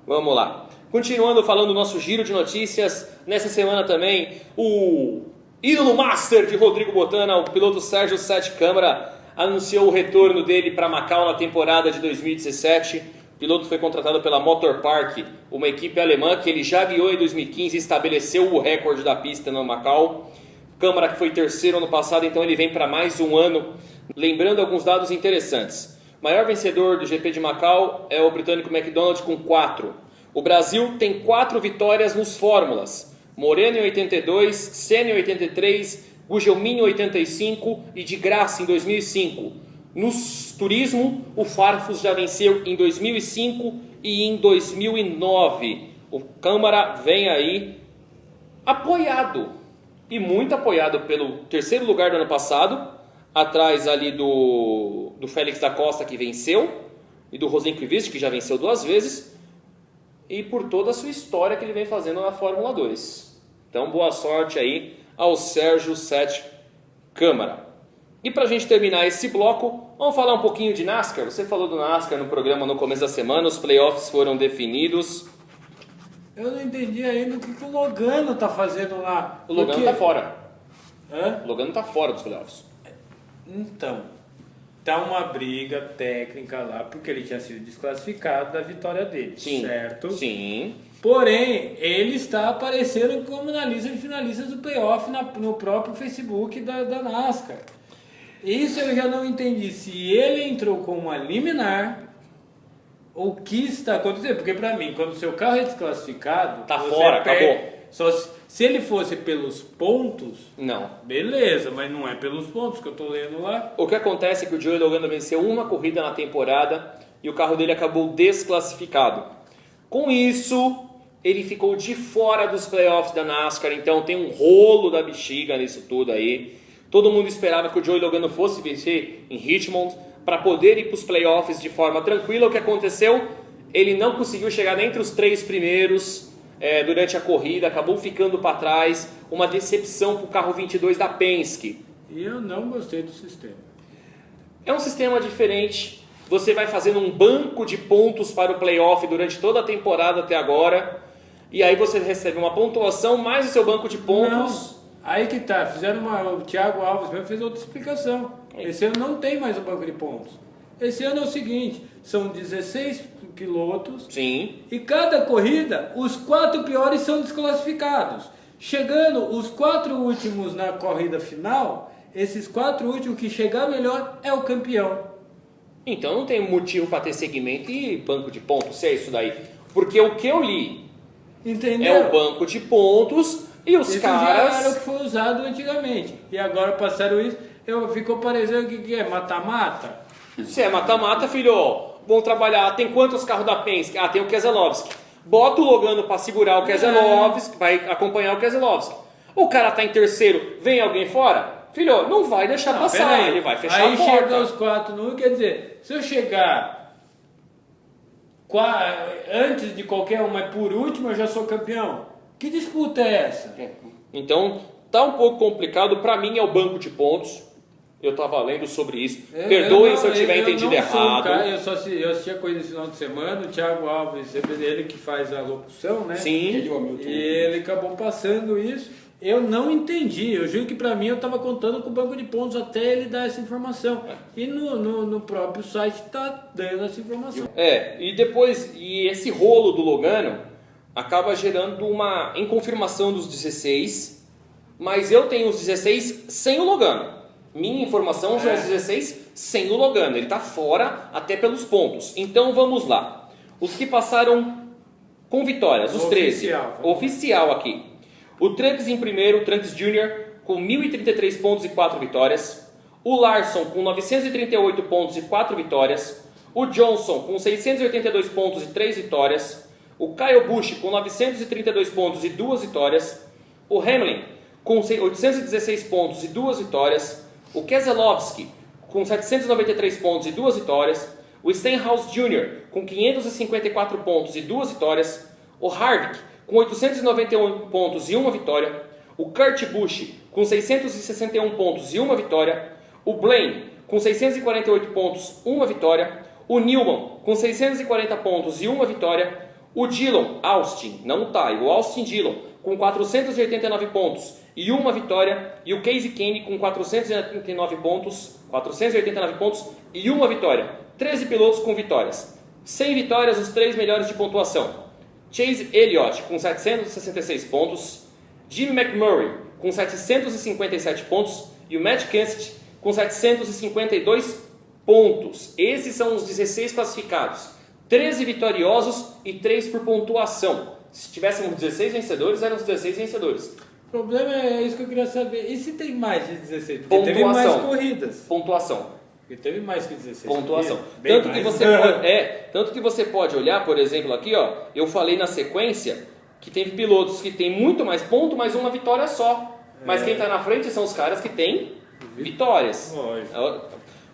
Vamos lá. Continuando falando do nosso giro de notícias, nessa semana também, o ídolo master de Rodrigo Botana, o piloto Sérgio Sete Câmara, anunciou o retorno dele para Macau na temporada de 2017. O piloto foi contratado pela Motor Park, uma equipe alemã que ele já guiou em 2015 e estabeleceu o recorde da pista no Macau. Câmara que foi terceiro ano passado, então ele vem para mais um ano. Lembrando alguns dados interessantes. O maior vencedor do GP de Macau é o britânico McDonald com 4. O Brasil tem 4 vitórias nos Fórmulas. Moreno em 82, Senna em 83, Gugelmin em 85 e de Graça em 2005. No turismo, o Farfus já venceu em 2005 e em 2009. O Câmara vem aí apoiado, e muito apoiado pelo terceiro lugar do ano passado, atrás ali do Félix da Costa, que venceu, e do Rosen Krivist, que já venceu 2 vezes, e por toda a sua história que ele vem fazendo na Fórmula 2. Então, boa sorte aí ao Sérgio Sete Câmara. E para a gente terminar esse bloco, vamos falar um pouquinho de NASCAR. Você falou do NASCAR no programa no começo da semana, os playoffs foram definidos. Eu não entendi ainda o que o Logano tá fazendo lá. O Logano tá fora. Hã? O Logano tá fora dos playoffs. Então, tá uma briga técnica lá, porque ele tinha sido desclassificado da vitória dele, Sim. certo? Sim. Porém, ele está aparecendo como na lista de finalistas do playoff no próprio Facebook da NASCAR. Isso eu já não entendi, se ele entrou com uma liminar, ou o que está acontecendo, porque para mim, quando o seu carro é desclassificado... Tá fora, acabou. Só se ele fosse pelos pontos, Não. beleza, mas não é pelos pontos que eu tô lendo lá. O que acontece é que o Joey Logano venceu uma corrida na temporada e o carro dele acabou desclassificado. Com isso, ele ficou de fora dos playoffs da NASCAR, então tem um rolo da bexiga nisso tudo aí. Todo mundo esperava que o Joey Logano fosse vencer em Richmond para poder ir para os playoffs de forma tranquila. O que aconteceu? Ele não conseguiu chegar entre os 3 primeiros durante a corrida, acabou ficando para trás. Uma decepção para o carro 22 da Penske. E eu não gostei do sistema. É um sistema diferente. Você vai fazendo um banco de pontos para o playoff durante toda a temporada até agora. E aí você recebe uma pontuação mais o seu banco de pontos. Não. Aí que tá, o Thiago Alves mesmo fez outra explicação. Esse ano não tem mais o banco de pontos. Esse ano é o seguinte, são 16 pilotos. Sim. E cada corrida, os 4 piores são desclassificados. Chegando os 4 últimos na corrida final, esses 4 últimos que chegar melhor é o campeão. Então não tem motivo para ter segmento e banco de pontos, se é isso daí. Porque o que eu li Entendeu? é o banco de pontos e os Isso caras... já era o que foi usado antigamente. E agora passaram isso, ficou parecendo que é mata-mata. Se é mata-mata, filho, vão trabalhar. Tem quantos carros da Penske? Tem o Keselowski. Bota o Logano para segurar o Keselowski, vai acompanhar o Keselowski. O cara tá em terceiro, vem alguém fora? Filho, não vai deixar passar, ele vai fechar a porta. Aí chega os 4 no... Quer dizer, se eu chegar antes de qualquer um, mas por último eu já sou campeão. Que disputa é essa? Então, tá um pouco complicado. Para mim é o banco de pontos. Eu tava lendo sobre isso. Perdoem se eu tiver entendido errado. Eu assisti a coisa esse final de semana, o Thiago Alves, ele que faz a locução, né? Sim. E ele acabou passando isso. Eu não entendi. Eu juro que pra mim eu tava contando com o banco de pontos até ele dar essa informação. E no próprio site tá dando essa informação. E esse rolo do Logano acaba gerando uma inconfirmação dos 16, mas eu tenho os 16 sem o Logano. Minha informação são os 16 sem o Logano. Ele está fora até pelos pontos. Então vamos lá. Os que passaram com vitórias, os 13. Oficial aqui. O Truex em primeiro, o Truex Jr. com 1.033 pontos e 4 vitórias. O Larson com 938 pontos e 4 vitórias. O Johnson com 682 pontos e 3 vitórias. O Kyle Busch com 932 pontos e 2 vitórias. O Hamlin com 816 pontos e 2 vitórias. O Keselowski com 793 pontos e 2 vitórias. O Stenhouse Jr. com 554 pontos e 2 vitórias. O Harvick com 891 pontos e 1 vitória. O Kurt Busch com 661 pontos e 1 vitória. O Blaine com 648 pontos, 1 vitória. O Newman com 640 pontos e 1 vitória. O Dillon Austin, não tá, o Austin Dillon com 489 pontos e 1 vitória. E o Casey Kenny com 489 pontos e 1 vitória. 13 pilotos com vitórias. 100 vitórias, os 3 melhores de pontuação. Chase Elliott com 766 pontos. Jim McMurray com 757 pontos. E o Matt Kenseth com 752 pontos. Esses são os 16 classificados. 13 vitoriosos e 3 por pontuação. Se tivéssemos 16 vencedores, eram os 16 vencedores. O problema é isso que eu queria saber. E se tem mais de 16? Porque Pontuação. teve mais corridas. Pontuação. Porque teve mais que 16. Pontuação. Bem Tanto que você pode olhar, por exemplo, aqui, ó, eu falei na sequência que teve pilotos que tem muito mais ponto, mas uma vitória só. Mas quem está na frente são os caras que têm vitórias.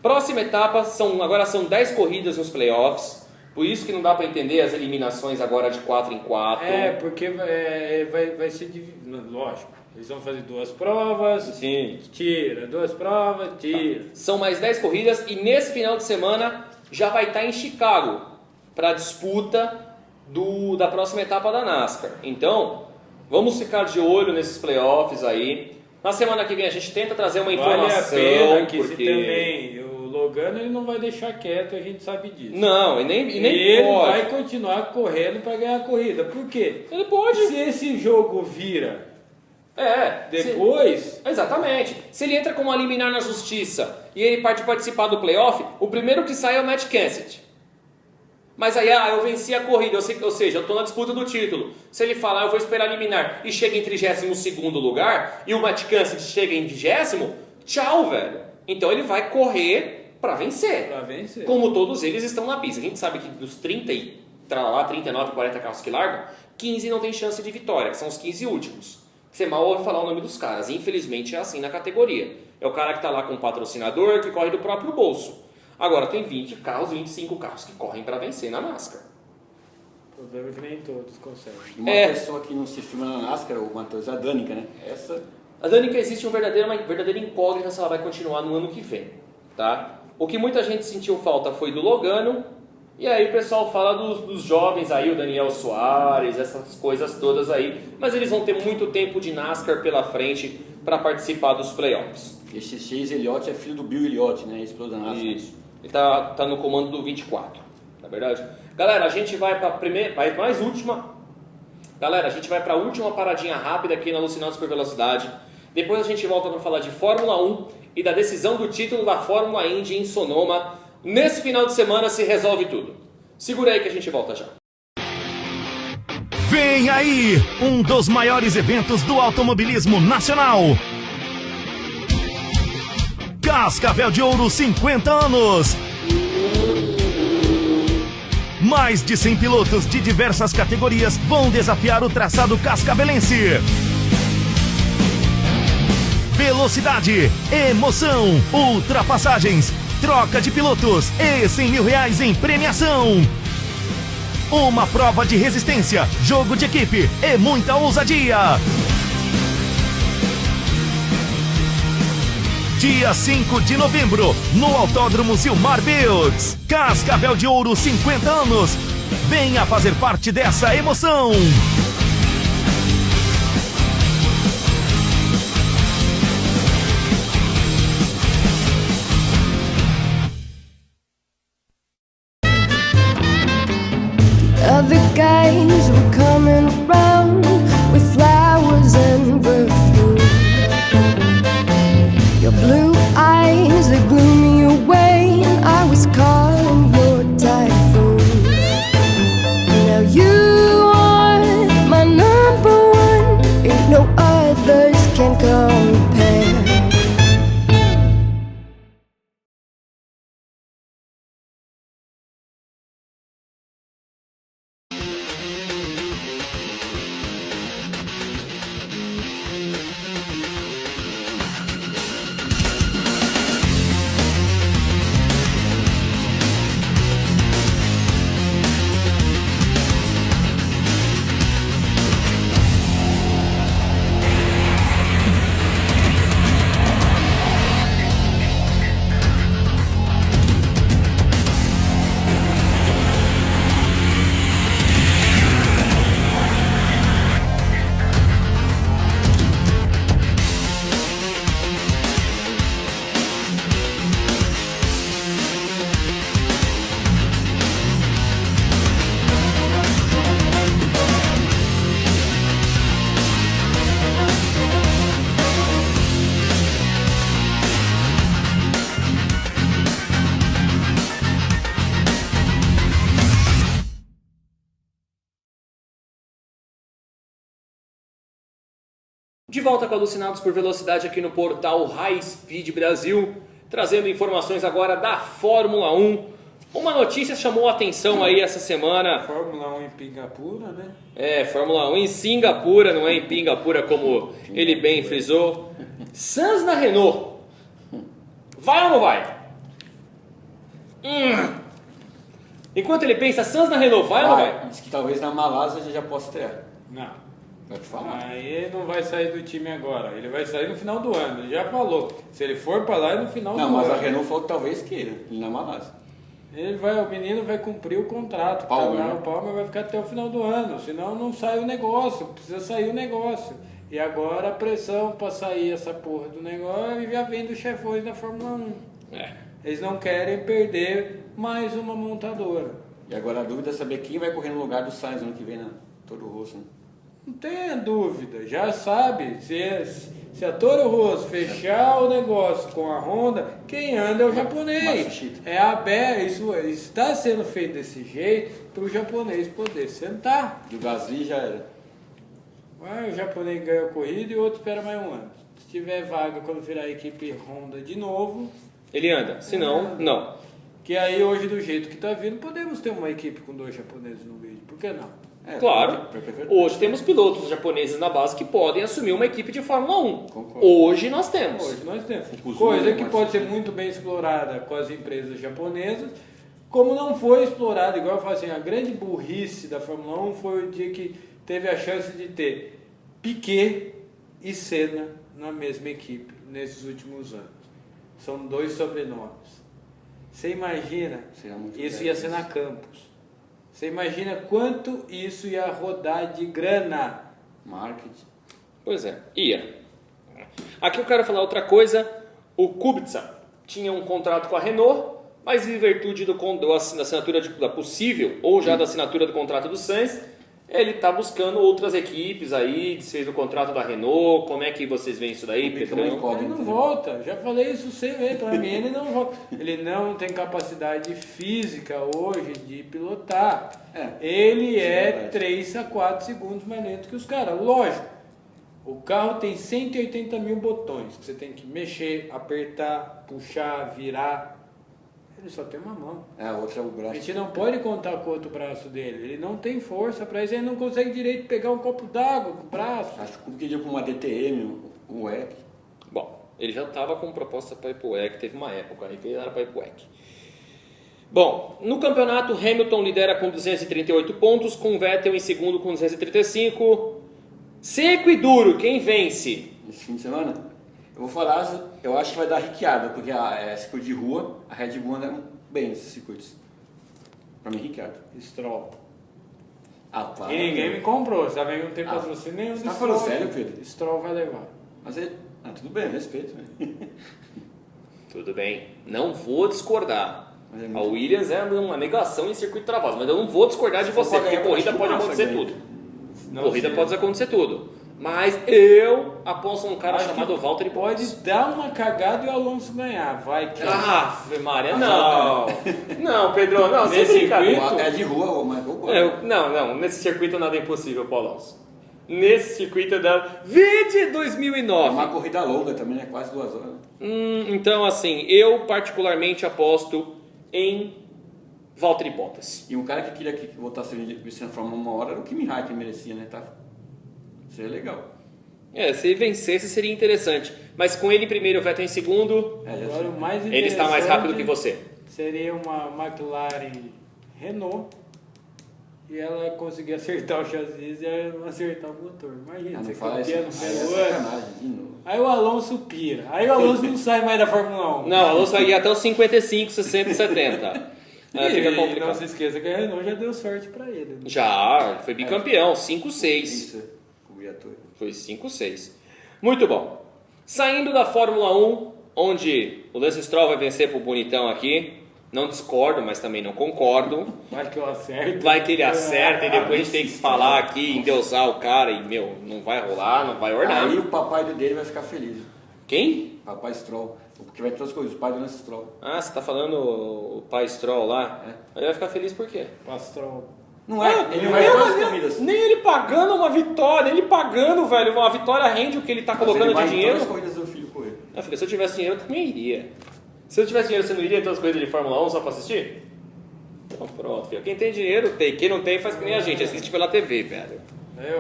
Próxima etapa, agora são 10 corridas nos playoffs. Por isso que não dá para entender as eliminações agora de 4 em 4. Porque vai ser dividido. Lógico, eles vão fazer 2 provas, Sim. Tira, 2 provas, tira. São mais 10 corridas e nesse final de semana já vai estar em Chicago para a disputa da próxima etapa da NASCAR. Então, vamos ficar de olho nesses playoffs aí. Na semana que vem a gente tenta trazer uma informação. Vale a pena que porque... também o Logano ele não vai deixar quieto, a gente sabe disso. Não, e nem ele pode. Vai continuar correndo para ganhar a corrida. Por quê? Ele pode. Se esse jogo vira depois... Exatamente. Se ele entra como a liminar na justiça e ele pode participar do playoff, o primeiro que sai é o Matt Kenseth. Mas aí, eu venci a corrida, ou seja, eu estou na disputa do título. Se ele falar, eu vou esperar liminar e chega em 32º lugar e o Matt Kenseth chega em 20º, tchau, velho. Então ele vai correr para vencer. Como todos eles estão na pista. A gente sabe que dos 39, 40 carros que largam, 15 não tem chance de vitória, que são os 15 últimos. Você mal ouve falar o nome dos caras. Infelizmente é assim na categoria. É o cara que está lá com o patrocinador, que corre do próprio bolso. Agora tem 20 carros, 25 carros que correm para vencer na NASCAR. O problema é que nem todos conseguem. Uma pessoa que não se filma na NASCAR, o Matheus, a Danica, né? A Danica existe uma verdadeira incógnita se ela vai continuar no ano que vem. Tá? O que muita gente sentiu falta foi do Logano. E aí o pessoal fala dos jovens aí, o Daniel Soares, essas coisas todas aí. Mas eles vão ter muito tempo de NASCAR pela frente para participar dos playoffs. Esse Chase Elliott é filho do Bill Elliott, né? Esse piloto da NASCAR. Isso. Ele tá no comando do 24, na verdade. Galera, a gente vai para a última paradinha rápida aqui na Alucinados por Velocidade. Depois a gente volta para falar de Fórmula 1 e da decisão do título da Fórmula Indy em Sonoma. Nesse final de semana se resolve tudo. Segura aí que a gente volta já. Vem aí, um dos maiores eventos do automobilismo nacional. Cascavel de Ouro 50 anos. Mais de 100 pilotos de diversas categorias vão desafiar o traçado cascavelense. Velocidade, emoção, ultrapassagens, troca de pilotos e R$100 mil em premiação. Uma prova de resistência, jogo de equipe e muita ousadia. Dia 5 de novembro, no Autódromo Zilmar Builds. Cascavel de Ouro 50 anos. Venha fazer parte dessa emoção. Other guys were coming around with flowers and perfume. Your blue eyes, they blew me away. I was caught in your typhoon. Now you are my number one. Ain't no others can compare. De volta com Alucinados por Velocidade aqui no portal High Speed Brasil, trazendo informações agora da Fórmula 1. Uma notícia chamou a atenção aí essa semana. Fórmula 1 em Pingapura, né? É, Fórmula 1 em Singapura, não é em Pingapura como ele bem frisou. Sainz na Renault. Vai ou não vai? Enquanto ele pensa, Sainz na Renault, vai ou não vai? Diz que talvez na Malásia já possa estrear. Não. Vai te falar. Aí ele não vai sair do time agora. Ele vai sair no final do ano. Ele já falou. Se ele for para lá, é no final do ano. Não, mas a Renault falou que talvez queira. Ele na Malásia. O menino vai cumprir o contrato. O Palmer vai ficar até o final do ano, senão não sai o negócio, precisa sair o negócio. E agora a pressão para sair essa porra do negócio já vem dos chefões da Fórmula 1. Eles não querem perder mais uma montadora. E agora a dúvida é saber quem vai correr no lugar do Sainz ano que vem na Toro Rosso, né? Não tenha dúvida, já sabe, se a Toro Rosso fechar o negócio com a Honda, quem anda é o japonês. É aberto, isso está sendo feito desse jeito para o japonês poder sentar. E o Gasly já era. O japonês ganhou a corrida e o outro espera mais um ano. Se tiver vaga quando virar a equipe Honda de novo... Ele anda, se não, não. Que aí hoje, do jeito que está vindo, podemos ter uma equipe com 2 japoneses no grid. Por que não? Claro. Hoje temos pilotos japoneses na base que podem assumir uma equipe de Fórmula 1. Hoje nós temos. Coisa que pode ser muito bem explorada com as empresas japonesas, como não foi explorada, igual eu falo assim, a grande burrice da Fórmula 1 foi o dia que teve a chance de ter Piquet e Senna na mesma equipe nesses últimos anos. São 2 sobrenomes. Você imagina, isso ia ser na Campos. Você imagina quanto isso ia rodar de grana? Marketing. Pois é, ia. Aqui eu quero falar outra coisa. O Kubica tinha um contrato com a Renault, mas em virtude da assinatura da possível, ou já da assinatura do contrato do Sainz, ele está buscando outras equipes aí, desfez o contrato da Renault. Como é que vocês veem isso daí, Pedrão? Ele não volta, já falei isso sem ver, para mim ele não volta. Ele não tem capacidade física hoje de pilotar. Ele é 3 a 4 segundos mais lento que os caras. Lógico, o carro tem 180 mil botões que você tem que mexer, apertar, puxar, virar. Ele só tem uma mão. A outra é o braço. A gente não pode contar com o outro braço dele. Ele não tem força para isso. Ele não consegue direito pegar um copo d'água com o braço. Acho que pediu para uma DTM, o WEC. Bom, ele já estava com proposta para ir para o WEC. Teve uma época aí que ele era para ir para o WEC. Bom, no campeonato, Hamilton lidera com 238 pontos, com Vettel em segundo com 235. Seco e duro, quem vence? Esse fim de semana? Eu vou falar, eu acho que vai dar Ricciardo, porque é circuito de rua, a Red Bull anda bem nesses circuitos. Pra mim, Ricciardo. Stroll. Para. E ninguém me comprou, você não tem patrocínio nenhum. Você tá falando sério, Pedro? Stroll vai levar. Mas tudo bem, respeito. Tudo bem, não vou discordar. A Williams é uma negação em circuito travado, mas eu não vou discordar de você, porque corrida pode acontecer tudo. Corrida pode acontecer tudo. Mas eu aposto um cara chamado Valtteri Pode dar uma cagada e o Alonso ganhar. Vai que... Ave Maria, não. Não, Pedro, não. Nesse circuito... É de rua, mas... Não. Nesse circuito nada é impossível pro Alonso. Nesse circuito da... Vide 2009. É uma corrida longa também, né? Quase 2 horas. Então, assim, eu particularmente aposto em Valtteri Bottas. E um cara que queria que voltasse a Fórmula 1 hora era o Kimi Raikkonen, que merecia, né? Seria legal. Se ele vencesse seria interessante. Mas com ele em primeiro, o Vettel em segundo, agora, o mais ele está mais rápido que você. Seria uma McLaren Renault e ela conseguir acertar o chassi e ela não acertar o motor. Imagina, você campeão no primeiro ano. Aí o Alonso pira. Aí o Alonso não sai mais da Fórmula 1. Não, o Alonso vai ir até os 55, 60 e 70. Fica complicado. Não se esqueça que a Renault já deu sorte pra ele. Né? Já, foi bicampeão, 5-6. Foi 5-6. Muito bom. Saindo da Fórmula 1, onde o Lance Stroll vai vencer pro bonitão aqui. Não discordo, mas também não concordo. Vai que eu acerto. Vai que ele acerta e depois a gente tem que falar aqui, endeusar o cara e, não vai rolar, não vai ornar. Aí o papai dele vai ficar feliz. Quem? Papai Stroll. Porque vai ter outras coisas, o pai do Lance Stroll. Ah, você tá falando o pai Stroll lá? Ele vai ficar feliz por quê? Stroll. Não é, ele vai todas as corridas. Nem ele pagando uma vitória, velho, uma vitória rende o que ele tá colocando de dinheiro. Todas as corridas do filho correr. Filho, se eu tivesse dinheiro, eu também iria. Se eu tivesse dinheiro, você não iria em todas as corridas de Fórmula 1 só pra assistir? Então pronto, filho. Quem tem dinheiro, tem. Quem não tem, faz que nem a gente, assiste pela TV, velho.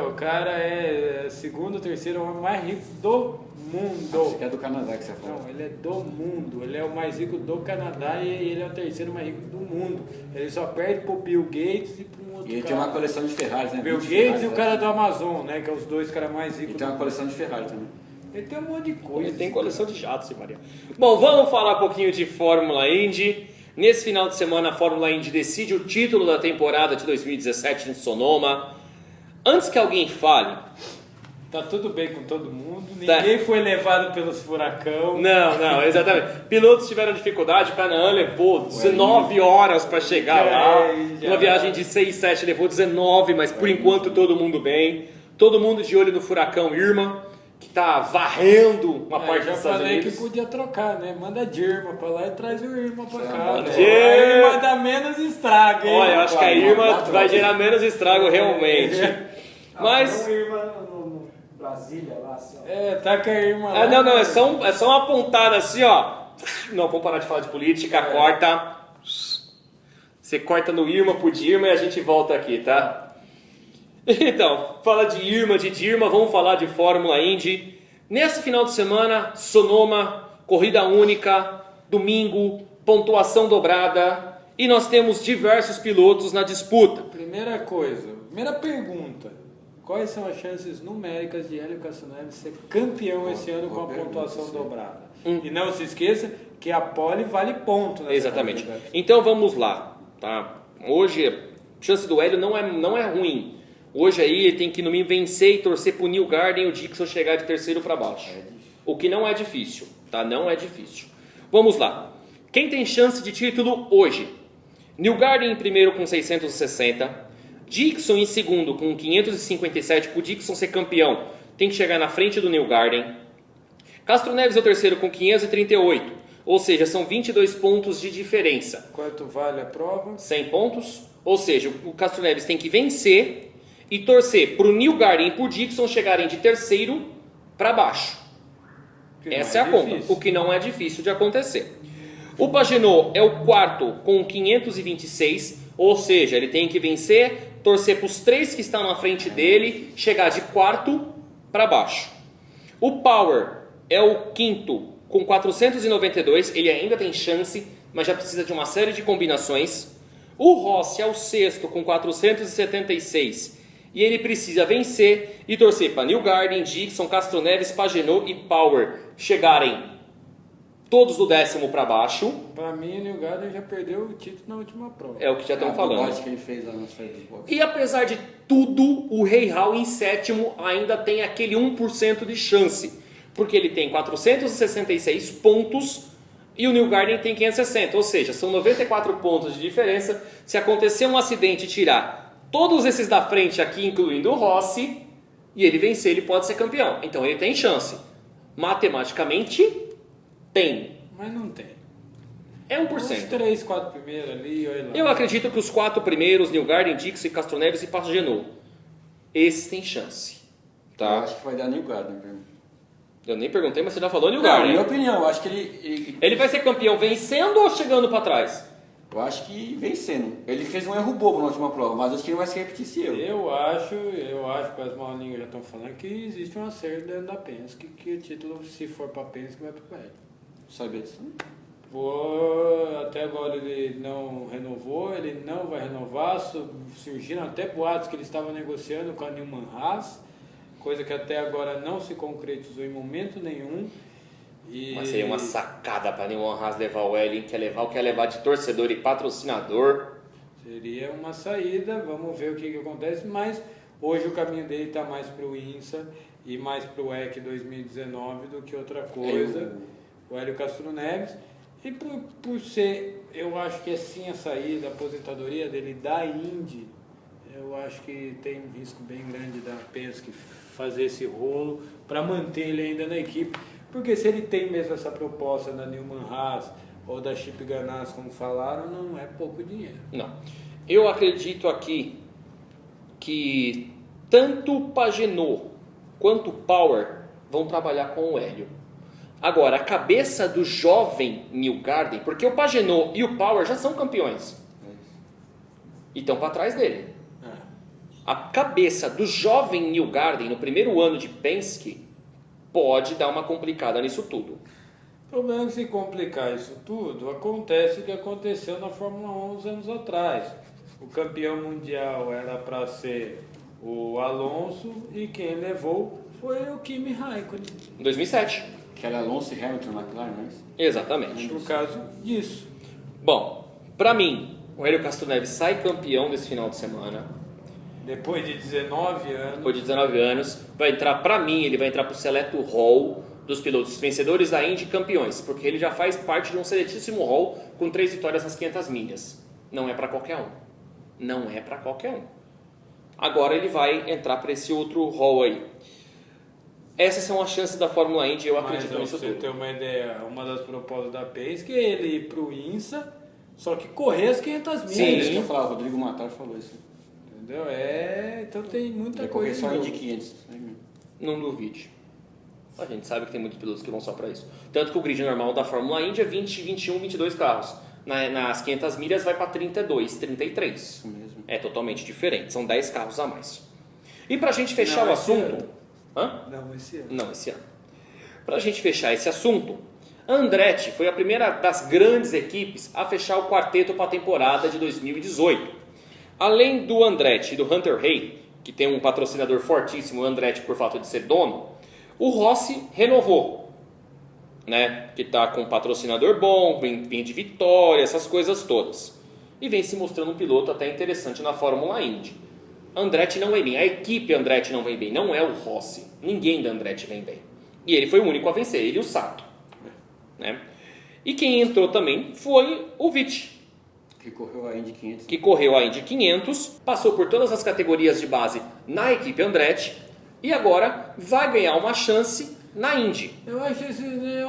O cara é segundo, terceiro homem mais rico do mundo. Você quer do Canadá que você falou? Não, ele é do mundo. Ele é o mais rico do Canadá e ele é o terceiro mais rico do mundo. Ele só perde pro Bill Gates e pro outro cara. E ele cara. tem uma coleção de Ferraris, né? Bill Gates e o cara do Amazon, né? Que é os 2 caras mais ricos. E tem uma coleção de Ferrari também. Ele tem um monte de coisa. Ele tem coleção de jatos, Maria. Bom, vamos falar um pouquinho de Fórmula Indy. Nesse final de semana, a Fórmula Indy decide o título da temporada de 2017 em Sonoma. Antes que alguém fale... Tá tudo bem com todo mundo, ninguém foi levado pelos furacão. Não, exatamente. Pilotos tiveram dificuldade, o Canaan levou 19 horas para chegar lá. Uma viagem de 6, 7 levou 19, mas por enquanto todo mundo bem. Todo mundo de olho no furacão Irma, que tá varrendo uma parte dos Estados Unidos. Já falei que podia trocar, né? Manda a Irma pra lá e traz o Irma pra cá. Né? Aí vai dar menos estrago, hein? Olha, eu acho que a Irma vai gerar menos estrago realmente. Mas... Brasília lá, assim, ó. Tá com a Irma lá. Não, é só uma pontada assim, ó. Não, vamos parar de falar de política, corta. Você corta no Irma por Dirma e a gente volta aqui, tá? Então, fala de Irma, de Dirma, vamos falar de Fórmula Indy. Nesse final de semana, Sonoma, corrida única, domingo, pontuação dobrada. E nós temos diversos pilotos na disputa. Primeira pergunta. Quais são as chances numéricas de Hélio Castroneves ser campeão esse ano com a pontuação dobrada? E não se esqueça que a pole vale ponto. Exatamente. Então vamos lá. Tá? Hoje, a chance do Hélio não é ruim. Hoje aí ele tem que no mínimo vencer e torcer pro New Garden e o Dixon chegar de terceiro para baixo. O que não é difícil. Tá? Não é difícil. Vamos lá. Quem tem chance de título hoje? New Garden em primeiro com 660. Dixon em segundo com 557, para o Dixon ser campeão tem que chegar na frente do New Garden. Castroneves é o terceiro com 538, ou seja, são 22 pontos de diferença. Quanto vale a prova? 100 pontos, ou seja, o Castroneves tem que vencer e torcer para o New Garden e para o Dixon chegarem de terceiro para baixo. Essa é a conta, o que não é difícil de acontecer. O Pagenaud é o quarto com 526, ou seja, ele tem que vencer, torcer para os 3 que estão na frente dele, chegar de quarto para baixo. O Power é o quinto com 492, ele ainda tem chance, mas já precisa de uma série de combinações. O Rossi é o sexto com 476, e ele precisa vencer e torcer para New Garden, Dixon, Castroneves, Pagenaud e Power chegarem todos do 10º para baixo. Para mim, o New Garden já perdeu o título na última prova. É o que já estão falando. Que ele fez lá nas férias do boxe. E apesar de tudo, o Rei Hall em sétimo ainda tem aquele 1% de chance. Porque ele tem 466 pontos e o New Garden tem 560. Ou seja, são 94 pontos de diferença. Se acontecer um acidente e tirar todos esses da frente aqui, incluindo o Rossi, e ele vencer, ele pode ser campeão. Então ele tem chance. Matematicamente... tem. Mas não tem. É 1%. Os 3, 4 primeiros ali, olha lá. Eu acredito que os 4 primeiros, New Garden, Dixon, Castroneves e Pagenaud, esses têm chance. Tá? Eu acho que vai dar New Garden pra mim. Eu nem perguntei, mas você já falou New Não, Garden. minha opinião, eu acho que ele... Ele vai ser campeão vencendo ou chegando pra trás? Eu acho que vencendo. Ele fez um erro bobo na última prova, mas acho que ele não vai se repetir esse erro. Eu acho que as malinhas já estão falando que existe um acerto dentro da Penske, que o título, se for pra Penske, vai pro Hélio. Sabe disso? Até agora ele não renovou, ele não vai renovar, surgiram até boatos que ele estava negociando com a Newman Haas, coisa que até agora não se concretizou em momento nenhum. Mas seria uma sacada para Newman Haas levar o Hélio, quer levar de torcedor e patrocinador. Seria uma saída, vamos ver o que acontece, mas hoje o caminho dele está mais para o INSA e mais para o EC 2019 do que outra coisa. O Hélio Castroneves. E por ser, eu acho que é sim a saída, a aposentadoria dele da Indy, eu acho que tem um risco bem grande da Penske fazer esse rolo para manter ele ainda na equipe. Porque se ele tem mesmo essa proposta da Newman Haas ou da Chip Ganassi, como falaram, não é pouco dinheiro. Não. Eu acredito aqui que tanto o Pagenaud quanto o Power vão trabalhar com o Hélio. Agora, a cabeça do jovem New Garden, porque o Pagenaud e o Power já são campeões. E estão para trás dele. A cabeça do jovem New Garden no primeiro ano de Penske pode dar uma complicada nisso tudo. O problema é que se complicar isso tudo, acontece o que aconteceu na Fórmula 1 uns anos atrás. O campeão mundial era para ser o Alonso e quem levou foi o Kimi Raikkonen. Em 2007. Que era Alonso e Hamilton na McLaren, não é isso? Exatamente. Por causa disso. Bom, Para mim, o Hélio Castro Neves sai campeão desse final de semana. Depois de 19 anos. Depois de 19 anos, vai entrar, para mim, ele vai entrar pro seleto hall dos pilotos vencedores da Indy campeões, porque ele já faz parte de um seletíssimo hall com 3 vitórias nas 500 milhas. Não é para qualquer um. Não é para qualquer um. Agora ele vai entrar para esse outro hall aí. Essas são as chances da Fórmula Indy, eu acredito nisso tudo. Pra você ter uma ideia, uma das propostas da Penske é ele ir pro INSA, só que correr as 500 milhas. Sim, isso que eu falava, o Rodrigo Matar falou isso. Entendeu? Então tem muita coisa. Correr só Indy 500. Não duvide. A gente sabe que tem muitos pilotos que vão só para isso. Tanto que o grid normal da Fórmula Indy é 20, 21, 22 carros. Nas 500 milhas vai para 32, 33. Isso mesmo. É totalmente diferente, são 10 carros a mais. E para a gente fechar o assunto... Não, esse ano. Não, esse ano. Para a gente fechar esse assunto, a Andretti foi a primeira das grandes equipes a fechar o quarteto para a temporada de 2018. Além do Andretti e do Hunter Hay, que tem um patrocinador fortíssimo, o Andretti por fato de ser dono, o Rossi renovou, né? Que está com um patrocinador bom, vem de vitória, essas coisas todas. E vem se mostrando um piloto até interessante na Fórmula Indy. A Andretti não vem bem, a equipe Andretti não vem bem, não é o Rossi. Ninguém da Andretti vem bem. E ele foi o único a vencer, ele e o Sato. Né? E quem entrou também foi o Witt. Que correu a Indy 500. Que correu a Indy 500, passou por todas as categorias de base na equipe Andretti e agora vai ganhar uma chance na Indy. Eu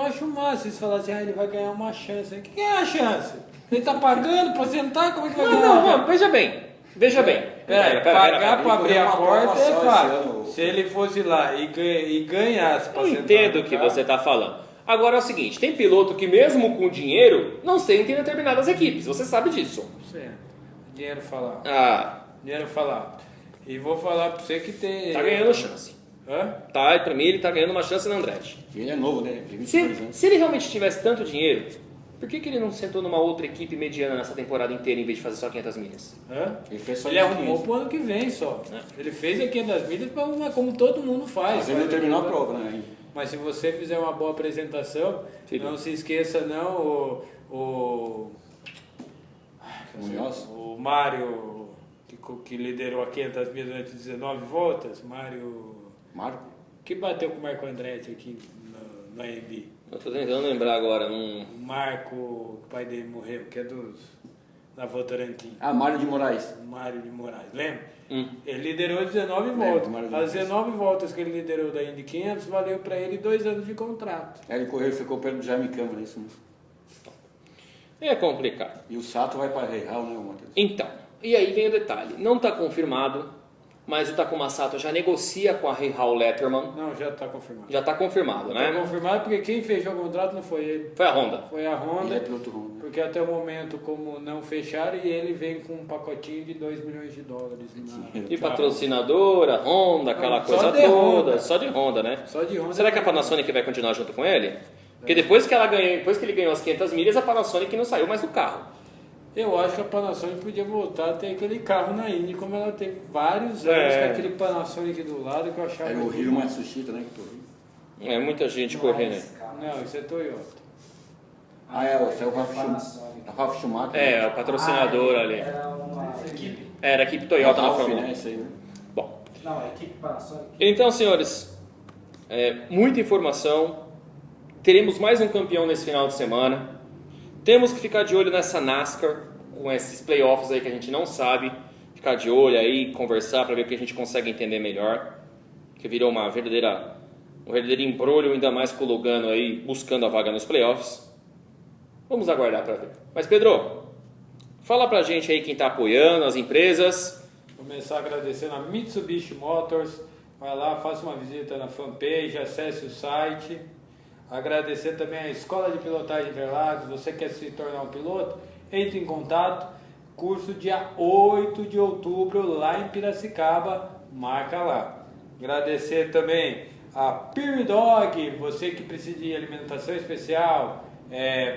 acho massa eles falarem assim, ele vai ganhar uma chance. O que é a chance? Ele tá pagando pra sentar? Como é que vai ganhar? Não, veja bem. Pera, pagar para abrir a porta é fácil. Se ele fosse lá e ganhasse para sentar. Eu entendo o que você está falando. Agora é o seguinte, tem piloto que mesmo com dinheiro não senta em determinadas equipes, você sabe disso. Certo. Dinheiro falar. Dinheiro falar. E vou falar para você que tem... Tá ganhando chance. Hã? Pra mim ele tá ganhando uma chance na Andretti. E ele é novo, né? Se ele realmente tivesse tanto dinheiro, por que ele não sentou numa outra equipe mediana nessa temporada inteira em vez de fazer só 500 milhas? Ele arrumou pro ano que vem só. Ele fez a 500 milhas como todo mundo faz. Mas ele não terminou a prova, né? Mas se você fizer uma boa apresentação, não se esqueça não o Mário, que liderou a 500 milhas durante 19 voltas, Mário... Que bateu com o Marco Andretti aqui no AMB. Eu tô tentando lembrar agora. O Marco, o pai dele morreu, que é da Votorantim. Mário de Moraes. Mário de Moraes, lembra? Ele liderou 19 voltas. As 19 voltas que ele liderou da Indy 500 valeu para ele 2 anos de contrato. Ele correu e ficou perto do Jaime Câmara, isso mesmo. É complicado. E o Sato vai para Real, né, Matheus? Então, e aí vem o detalhe. Não está confirmado, mas o Takuma Sato já negocia com a Hall Letterman. Não, já está confirmado. Já está confirmado, né? Está confirmado porque quem fechou o contrato não foi ele. Foi a Honda. Foi a Honda. Ele é piloto Honda. Porque até o momento, como não fecharam, e ele vem com um pacotinho de $2 milhões. E patrocinadora, Honda, aquela coisa toda. Honda. Só de Honda, né? Só de Honda. Será que a Panasonic vai continuar junto com ele? Porque depois que ele ganhou as 500 milhas, a Panasonic não saiu mais do carro. Eu acho que a Panasonic podia voltar a ter aquele carro na Indy, como ela teve vários anos com aquele Panasonic do lado que eu achava... É o Hiro Matsushita, né? É muita gente correndo aí. Não, isso é Toyota. Esse é o Ralf Schumacher. É, o patrocinador ali. Era a equipe Toyota na Fórmula 1. Né? Isso aí, né? Bom. Não, a equipe Panasonic. Então, senhores, muita informação. Teremos mais um campeão nesse final de semana. Temos que ficar de olho nessa NASCAR, com esses playoffs aí que a gente não sabe. Ficar de olho aí, conversar para ver o que a gente consegue entender melhor. Que virou um verdadeiro embrolho, ainda mais com o Logano aí buscando a vaga nos playoffs. Vamos aguardar para ver. Mas Pedro, fala pra gente aí quem tá apoiando, as empresas. Começar agradecendo a Mitsubishi Motors. Vai lá, faça uma visita na fanpage, acesse o site. Agradecer também a Escola de Pilotagem Interlagos. Você quer se tornar um piloto? Entre em contato. Curso dia 8 de outubro lá em Piracicaba. Marca lá. Agradecer também a Pure Dog. Você que precisa de alimentação especial,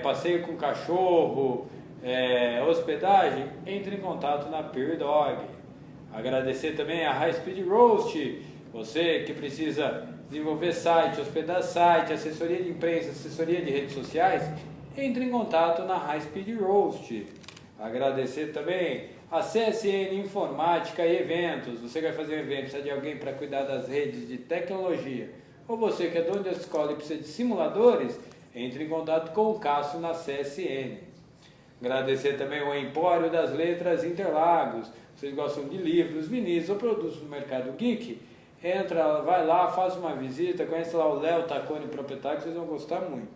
passeio com cachorro, hospedagem, entre em contato na Pure Dog. Agradecer também a High Speed Roast. Você que precisa desenvolver site, hospedar site, assessoria de imprensa, assessoria de redes sociais, entre em contato na High Speed Roast. Agradecer também a CSN Informática e Eventos. Você vai fazer um evento, precisa de alguém para cuidar das redes de tecnologia, ou você que é dono de escola e precisa de simuladores, entre em contato com o Cássio na CSN. Agradecer também o Empório das Letras Interlagos. Vocês gostam de livros, vinis ou produtos do mercado geek? Entra, vai lá, faz uma visita, conhece lá o Léo Tacone, proprietário, que vocês vão gostar muito.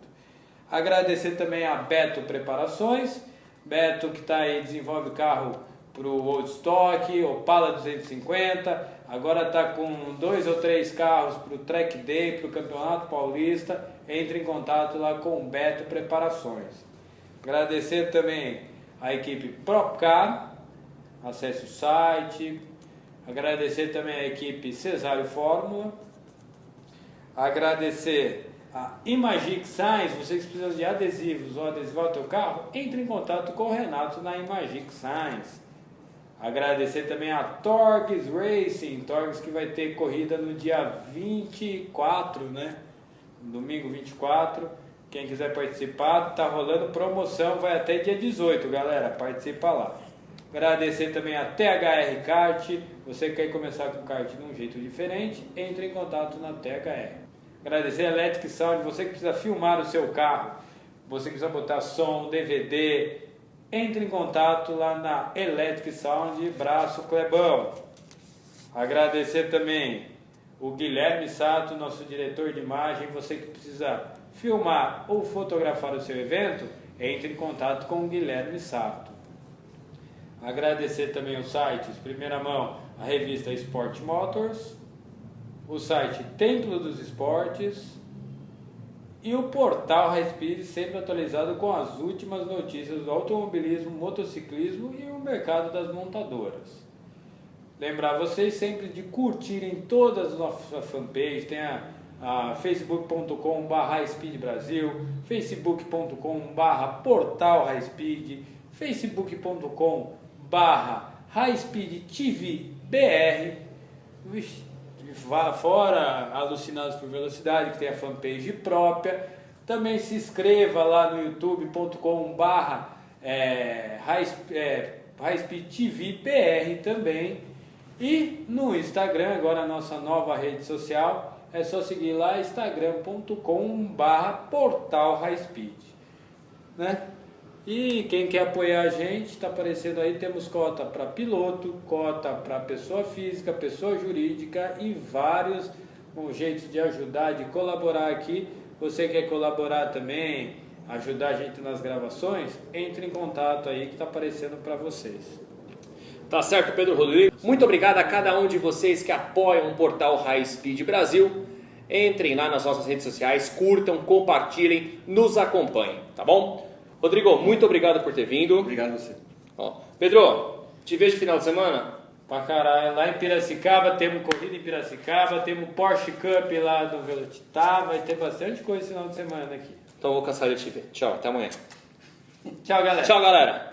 Agradecer também a Beto Preparações. Beto que está aí, desenvolve carro para o Old Stock, Opala 250, agora está com 2 ou 3 carros para o Track Day, para o Campeonato Paulista. Entre em contato lá com o Beto Preparações. Agradecer também a equipe Propcar, acesse o site. Agradecer também a equipe Cesário Fórmula. Agradecer a Imagic Science. Vocês precisam de adesivos ou adesivar o teu carro? Entre em contato com o Renato na Imagic Science. Agradecer também a Torques Racing. Torques que vai ter corrida no dia 24, né? Domingo 24. Quem quiser participar, tá rolando promoção, vai até dia 18, galera, participa lá. Agradecer também a THR Kart. Você que quer começar com kart de um jeito diferente, entre em contato na THR. Agradecer a Electric Sound. Você que precisa filmar o seu carro, você que precisa botar som, DVD, entre em contato lá na Electric Sound, Braço Clebão. Agradecer também o Guilherme Sato, nosso diretor de imagem. Você que precisa filmar ou fotografar o seu evento, entre em contato com o Guilherme Sato. Agradecer também os sites, primeira mão, a revista Sport Motors, o site Templo dos Esportes e o portal High Speed, sempre atualizado com as últimas notícias do automobilismo, motociclismo e o mercado das montadoras. Lembrar vocês sempre de curtirem todas as nossas fanpages. Tem a facebook.com/highspeedbrasil, facebook.com/portal highspeed, facebook.com/highspeedtvbr, fora Alucinados por Velocidade, que tem a fanpage própria. Também se inscreva lá no youtube.com/highspeedtvbr também. E no Instagram, agora a nossa nova rede social, é só seguir lá, instagram.com/portal highspeed, né? E quem quer apoiar a gente, está aparecendo aí, temos cota para piloto, cota para pessoa física, pessoa jurídica e vários jeitos de ajudar, de colaborar aqui. Você quer colaborar também, ajudar a gente nas gravações? Entre em contato aí que está aparecendo para vocês. Tá certo, Pedro Rodrigo. Muito obrigado a cada um de vocês que apoiam o portal High Speed Brasil. Entrem lá nas nossas redes sociais, curtam, compartilhem, nos acompanhem, tá bom? Rodrigo, muito obrigado por ter vindo. Obrigado a você. Ó, Pedro, te vejo no final de semana? Pra caralho, lá em Piracicaba, temos corrida em Piracicaba, temos Porsche Cup lá no Velocitar, vai ter bastante coisa esse final de semana aqui. Então eu vou cansar de te ver. Tchau, até amanhã. Tchau, galera. Tchau, galera.